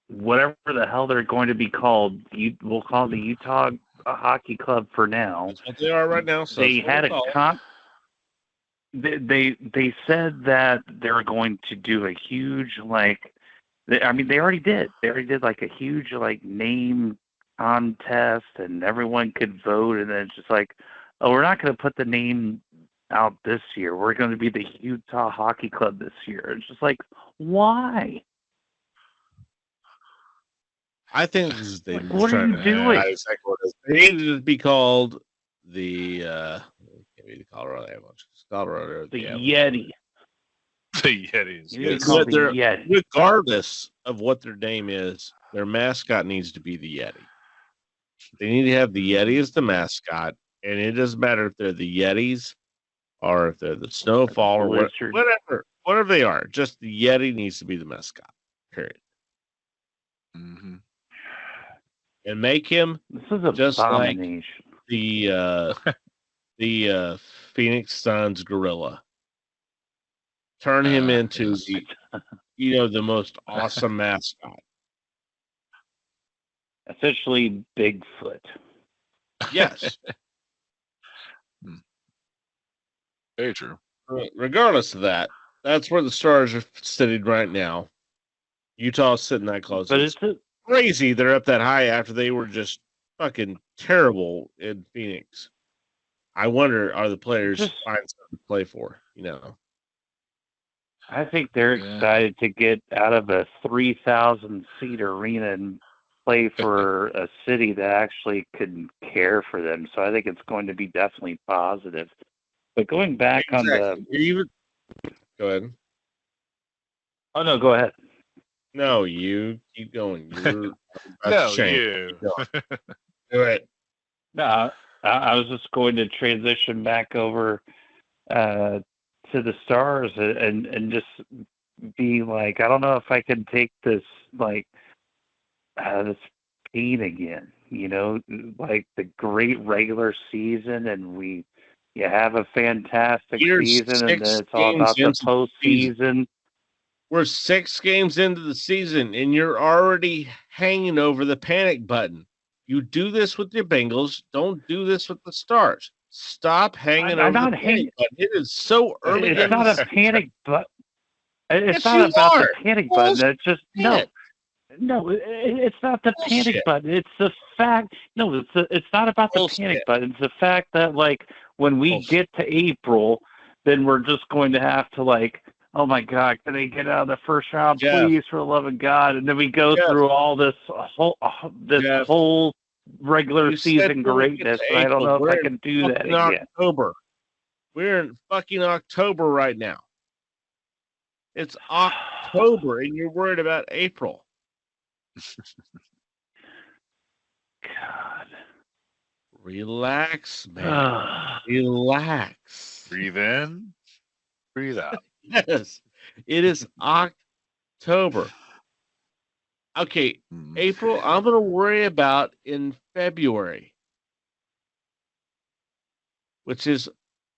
whatever the hell they're going to be called, we'll call the Utah Hockey Club for now. That's what they are right now. So they had a They said that they were going to do a huge they already did. They already did like a huge name contest, and everyone could vote, and then it's just like, oh, we're not going to put the name out this year. We're going to be the Utah Hockey Club this year. It's just like, why? I think what are you doing? They needed to be called the Colorado Avalanche. Colorado the Yeti. The Yetis. Yeti. Regardless of what their name is, their mascot needs to be the Yeti. They need to have the Yeti as the mascot, and it doesn't matter if they're the Yetis or if they're the Snowfall or whatever they are. Just the Yeti needs to be the mascot. Period. Mm-hmm. And make him this is a just abomination. Like the Phoenix Suns gorilla. Turn him into the most awesome mascot. Essentially Bigfoot. Yes. Very true. Regardless of that, that's where the Stars are sitting right now. Utah's sitting that close. But it's crazy they're up that high after they were just fucking terrible in Phoenix. I wonder, are the players find something to play for? I think they're excited to get out of a 3,000-seat arena and play for a city that actually could care for them. So I think it's going to be definitely positive. But going back on the... Go ahead. Oh, no, go ahead. No, you keep going. You're you. Do it. No, I was just going to transition back over to the Stars and just be like, I don't know if I can take this this pain again. Like the great regular season, and you have a fantastic season, and then it's all about the postseason. We're 6 games into the season, and you're already hanging over the panic button. You do this with the Bengals. Don't do this with the Stars. Stop hanging over the panic button. It is so early. It's not a panic button. It's not about the panic button. It's just no. It's not the panic button. It's the fact. No, it's not about the panic button. It's the fact that when we get to April, then we're just going to have to oh my God, can they get out of the first round, please, for the love of God? And then we go through all this whole regular season greatness. I don't know if I can do that again. October. We're in fucking October right now. It's October, and you're worried about April. God. Relax, man. Relax. Breathe in, breathe out. Yes, it is October. Okay, April, I'm going to worry about in February. which is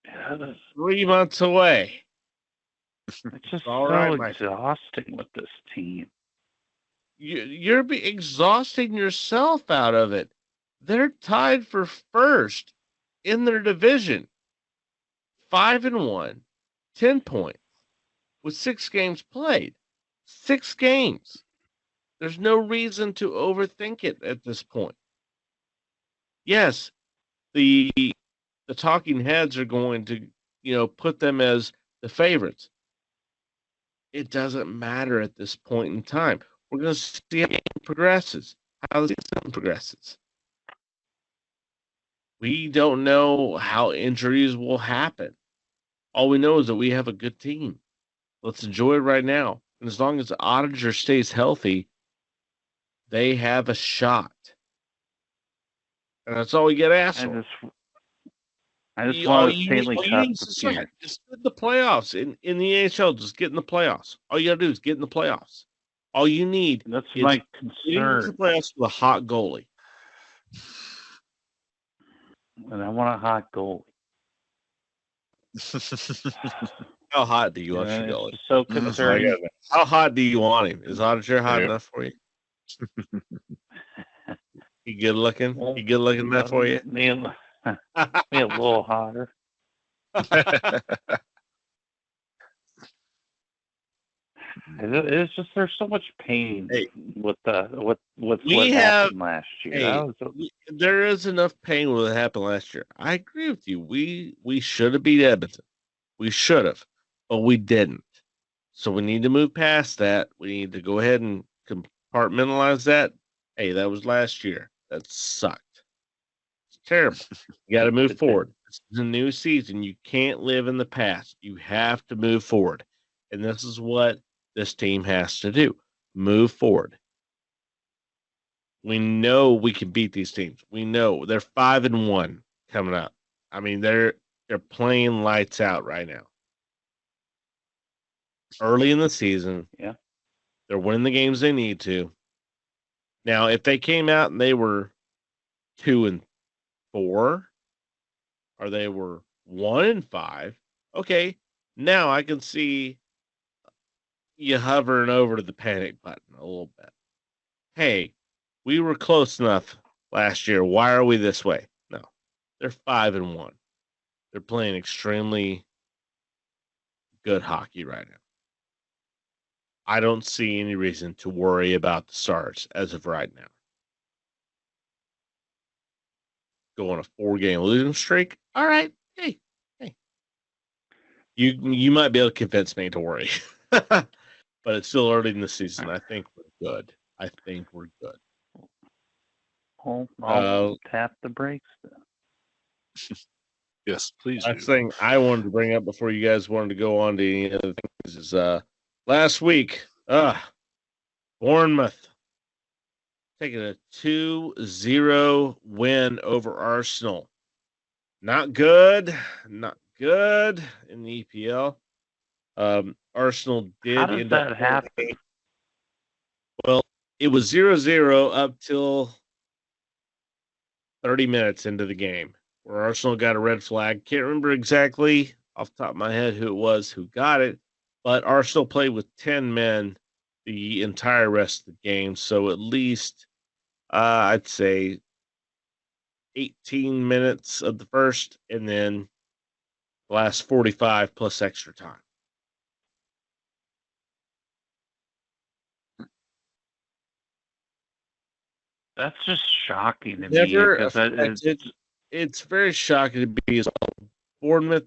Yeah, 3 months away. it's just All so right, Mike. exhausting with this team. You're exhausting yourself out of it. They're tied for first in their division, 5-1, 10 points with 6 games played. 6 games. There's no reason to overthink it at this point. Yes, the talking heads are going to, put them as the favorites. It doesn't matter at this point in time. We're going to see how the game progresses, how the season progresses. We don't know how injuries will happen. All we know is that we have a good team. Let's enjoy it right now. And as long as the Auditor stays healthy, they have a shot. And that's all we get asked for. I just want to All you need is a second. Just get in the playoffs. In the NHL, just get in the playoffs. All you got to do is get in the playoffs. All you need That's is my get into the concern. playoffs with a hot goalie. And I want a hot goalie. How hot do you want your It's goalie? just so concerning. How hot do you want him? Is Auditor hot enough for you? He good looking? He good looking enough for you? Me a little hotter. It's just there's so much pain with what happened last year. There is enough pain with what happened last year. I agree with you. We should have beat Edmonton. We should have, but we didn't. So we need to move past that. We need to go ahead and compartmentalize that. Hey, that was last year. That sucked. It's terrible. You got to move forward. This is a new season. You can't live in the past. You have to move forward. And this is what this team has to do. Move forward. We know we can beat these teams. We know they're 5-1 coming up. I mean, they're playing lights out right now. Early in the season, yeah, they're winning the games they need to. Now, if they came out and they were 2-4, or they were 1-5, okay, now I can see you hovering over to the panic button a little bit. Hey, we were close enough last year. Why are we this way? No, they're 5-1. They're playing extremely good hockey right now. I don't see any reason to worry about the Stars as of right now. Go on a 4-game losing streak. All right, hey, you might be able to convince me to worry, but it's still early in the season. I think we're good. Well, I'll tap the brakes then. Yes, please. Last thing I wanted to bring up before you guys wanted to go on to any other things is last week, Bournemouth taking a 2-0 win over Arsenal. Not good in the EPL. Arsenal did How does that happen? Well, it was 0-0 up till 30 minutes into the game, where Arsenal got a red flag. Can't remember exactly off the top of my head who it was who got it, but Arsenal played with 10 men the entire rest of the game. So at least, I'd say 18 minutes of the first, and then the last 45 plus extra time. That's just shocking to me. Because it's very shocking to be Bournemouth.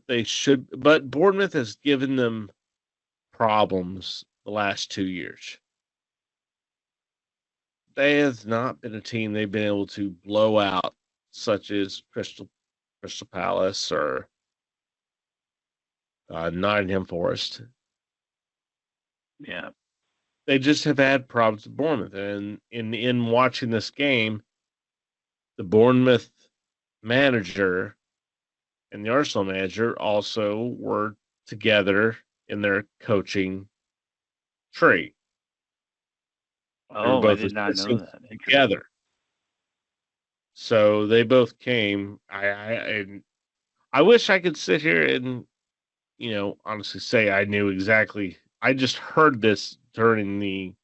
But Bournemouth has given them problems the last 2 years. They have not been a team they've been able to blow out, such as Crystal Palace or Nottingham Forest. Yeah. They just have had problems with Bournemouth. And in watching this game, the Bournemouth manager and the Arsenal manager also were together in their coaching tree. Oh, I did not know that. Together. So they both came. I I wish I could sit here and, honestly say I knew exactly. I just heard this during the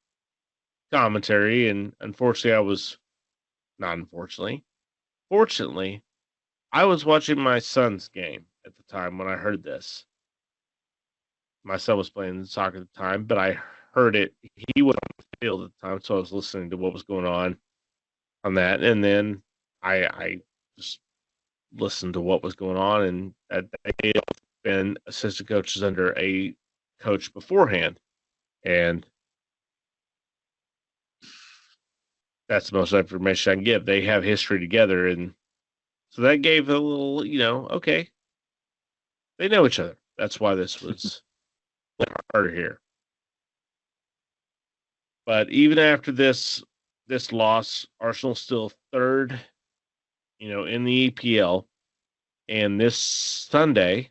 commentary, and unfortunately, fortunately, I was watching my son's game at the time when I heard this. My son was playing soccer at the time, but I heard it. He was on the field at the time, so I was listening to what was going on that, and then I just listened to what was going on, and they had been assistant coaches under a coach beforehand, and that's the most information I can give. They have history together, and so that gave a little, okay, they know each other. That's why this was harder here. But even after this loss, Arsenal's still third, in the EPL. And this Sunday,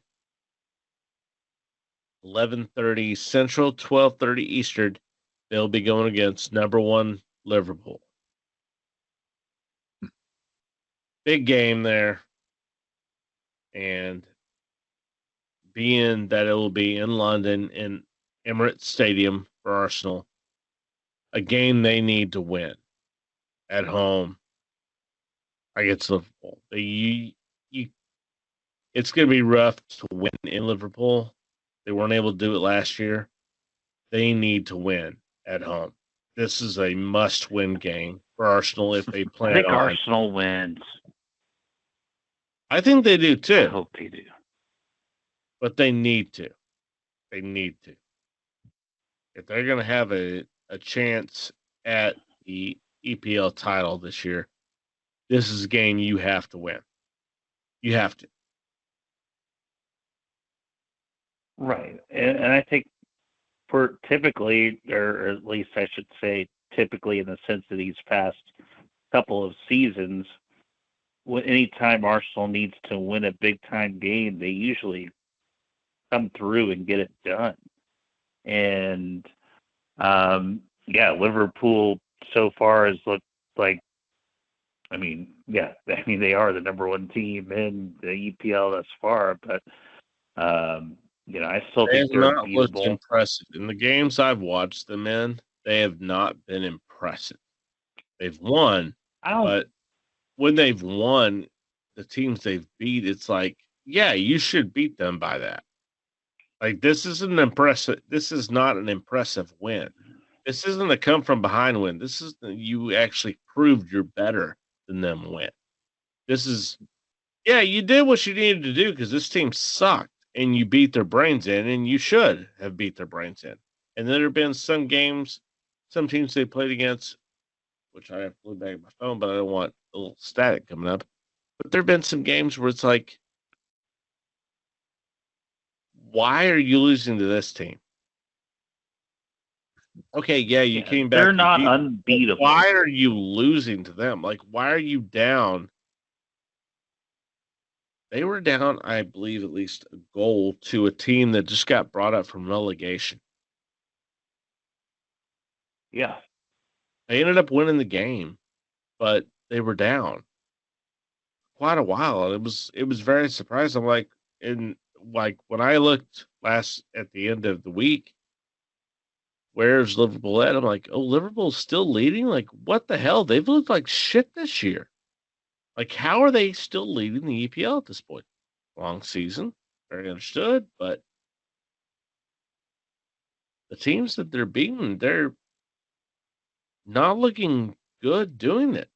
11:30 Central, 12:30 Eastern, they'll be going against number 1 Liverpool. Big game there. And being that it will be in London in Emirates Stadium for Arsenal, a game they need to win at home against Liverpool. It's going to be rough to win in Liverpool. They weren't able to do it last year. They need to win at home. This is a must-win game for Arsenal if they plan I think on. Arsenal wins. I think they do too. I hope they do. But they need to. They need to. If they're going to have a chance at the EPL title this year, this is a game you have to win. You have to. Right. And I think for typically, or at least I should say typically in the sense of these past couple of seasons, anytime Arsenal needs to win a big-time game, they usually come through and get it done. And, Liverpool so far has looked like, they are the number 1 team in the EPL thus far, but, I still think they're not looked unbeatable. impressive. In the games I've watched them in, they have not been impressive. They've won, but when they've won, the teams they've beat, it's like, yeah, you should beat them by that. Like, this is not an impressive win. This isn't a come from behind win. This is you actually proved you're better than them win. This is, you did what you needed to do because this team sucked and you beat their brains in, and you should have beat their brains in. And then there have been some games, some teams they played against, which I have to look back at my phone, but I don't want a little static coming up. But there have been some games where it's like, why are you losing to this team? Okay, you came back. They're not unbeatable. Why are you losing to them? Like, why are you down? They were down, I believe, at least a goal to a team that just got brought up from relegation. Yeah. They ended up winning the game, but they were down quite a while. It was very surprising. When I looked last at the end of the week, where's Liverpool at? I'm like, oh, Liverpool's still leading? Like, what the hell? They've looked like shit this year. Like, how are they still leading the EPL at this point? Long season, very understood, but the teams that they're beating, they're not looking good doing it.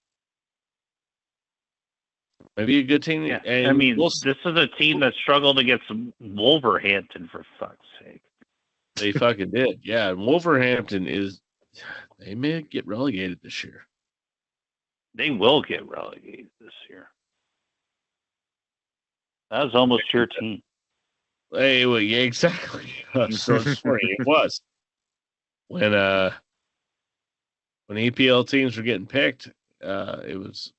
Maybe a good team. Yeah. And this is a team that struggled against Wolverhampton, for fuck's sake. They fucking did. Yeah, and Wolverhampton they may get relegated this year. They will get relegated this year. That was almost your team. Hey, well, yeah, exactly. So sorry, it was when EPL teams were getting picked. It was,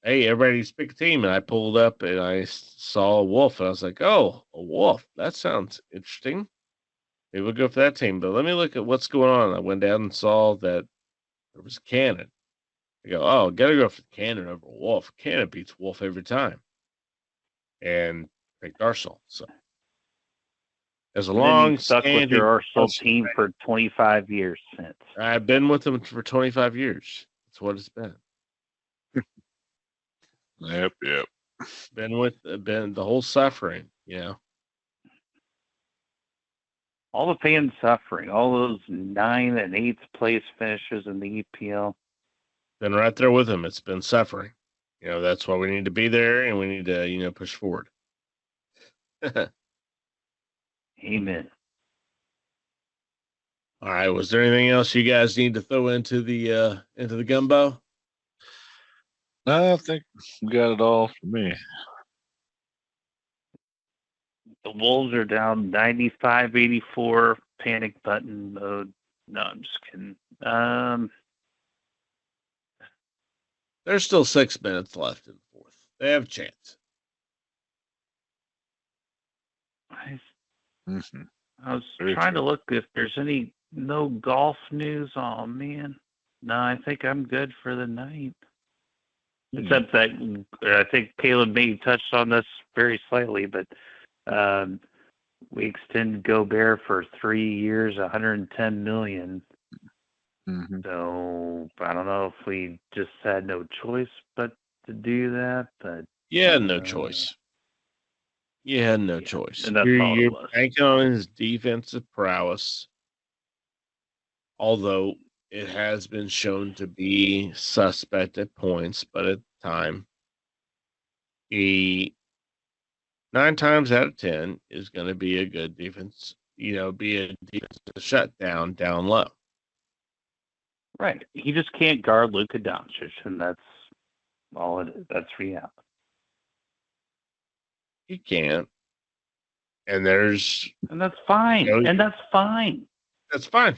hey, everybody's pick a team, and I pulled up and I saw a Wolf, and I was like, oh, a Wolf. That sounds interesting. Maybe we'll go for that team. But let me look at what's going on. I went down and saw that there was Cannon. I go, oh, gotta go for Cannon over Wolf. Cannon beats Wolf every time. and picked Arsenal. So as a And then long you stuck with your Arsenal team for 25 years since. I've been with them for 25 years. That's what it's been. Yep. Been the whole suffering, All the fans suffering, all those 9th and 8th place finishes in the EPL. Been right there with them. It's been suffering. That's why we need to be there and we need to, push forward. Amen. All right. Was there anything else you guys need to throw into the gumbo? No, I think we got it all for me. The Wolves are down 95-84, panic button mode. No, I'm just kidding. There's still 6 minutes left in the fourth. They have a chance. Mm-hmm. I was trying to look if there's no golf news. Oh, man. No, I think I'm good for the night. Except that I think Caleb may have touched on this very slightly, but we extended Gobert for 3 years, $110 million. Mm-hmm. So I don't know if we just had no choice but to do that. But no choice. You had no choice. And that's all it was. Banking on his defensive prowess, although it has been shown to be suspect at points, but at the time, he 9 times out of 10 is going to be a good defense, be a defensive shutdown down low. Right. He just can't guard Luka Doncic, and that's all it is. That's reality. He can't. And that's fine. And that's fine. That's fine.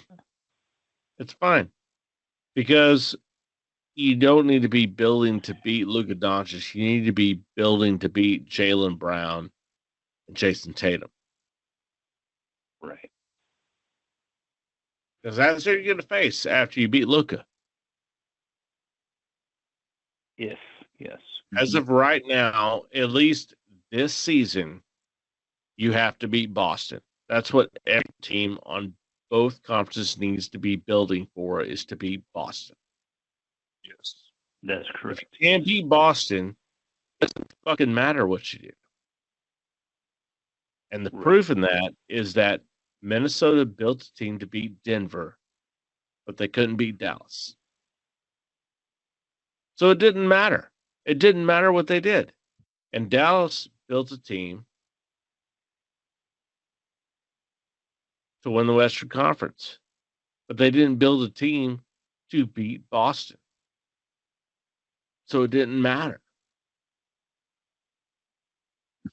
It's fine. Because you don't need to be building to beat Luka Doncic. You need to be building to beat Jaylen Brown and Jason Tatum. Right. Because that's who you're going to face after you beat Luka. Yes. As of right now, at least this season, you have to beat Boston. That's what every team on both conferences needs to be building for, is to beat Boston. Yes. That's correct. If you can't beat Boston, it doesn't fucking matter what you do. And the proof in that is that Minnesota built a team to beat Denver, but they couldn't beat Dallas. So it didn't matter. It didn't matter what they did. And Dallas built a team to win the Western Conference, but they didn't build a team to beat Boston. So it didn't matter.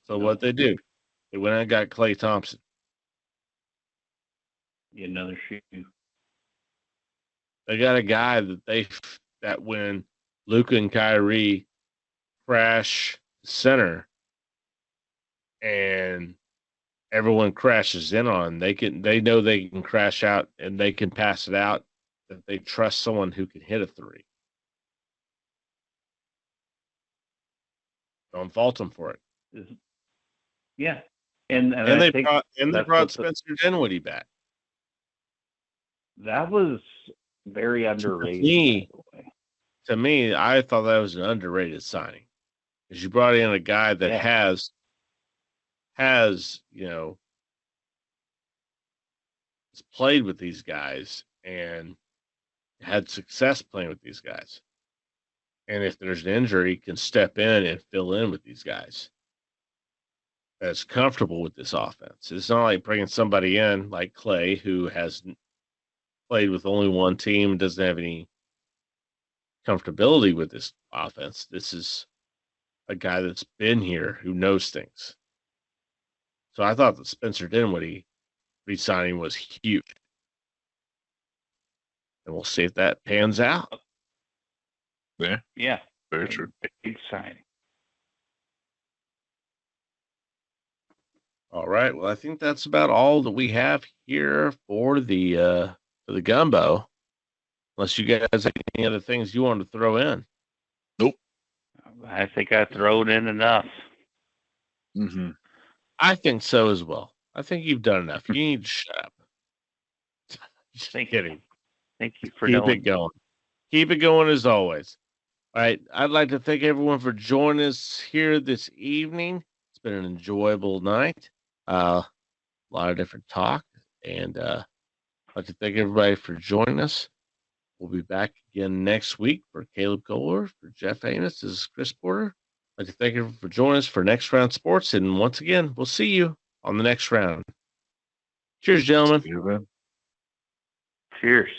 So what they do, they went and got Klay Thompson. Another shoe. They got a guy that when Luka and Kyrie crash center and everyone crashes in on, they know they can crash out and they can pass it out, that they trust someone who can hit a 3. Don't fault them for it. Yeah. And they brought Spencer Dinwiddie back. That was very underrated. To me, I thought that was an underrated signing, because you brought in a guy that has played with these guys and had success playing with these guys. And if there's an injury, can step in and fill in with these guys. That's comfortable with this offense. It's not like bringing somebody in like Klay, who has played with only one team, doesn't have any comfortability with this offense. This is a guy that's been here, who knows things. So I thought that Spencer Dinwiddie re-signing was huge. And we'll see if that pans out. Yeah. Very true. Big signing. All right. Well, I think that's about all that we have here for the gumbo. Unless you guys have any other things you want to throw in. Nope. I think I thrown in enough. Mm-hmm. I think so as well. I think you've done enough. You need to shut up. Just Thank kidding. you. Thank you for Keep knowing. it going. Keep it going as always. All right. I'd like to thank everyone for joining us here this evening. It's been an enjoyable night. A lot of different talk. And I'd like to thank everybody for joining us. We'll be back again next week. For Caleb Kohler, for Jeff Amos, this is Chris Porter. I'd like to thank everyone for joining us for Next Round Sports. And once again, we'll see you on the next round. Cheers, gentlemen. See you, man. Cheers.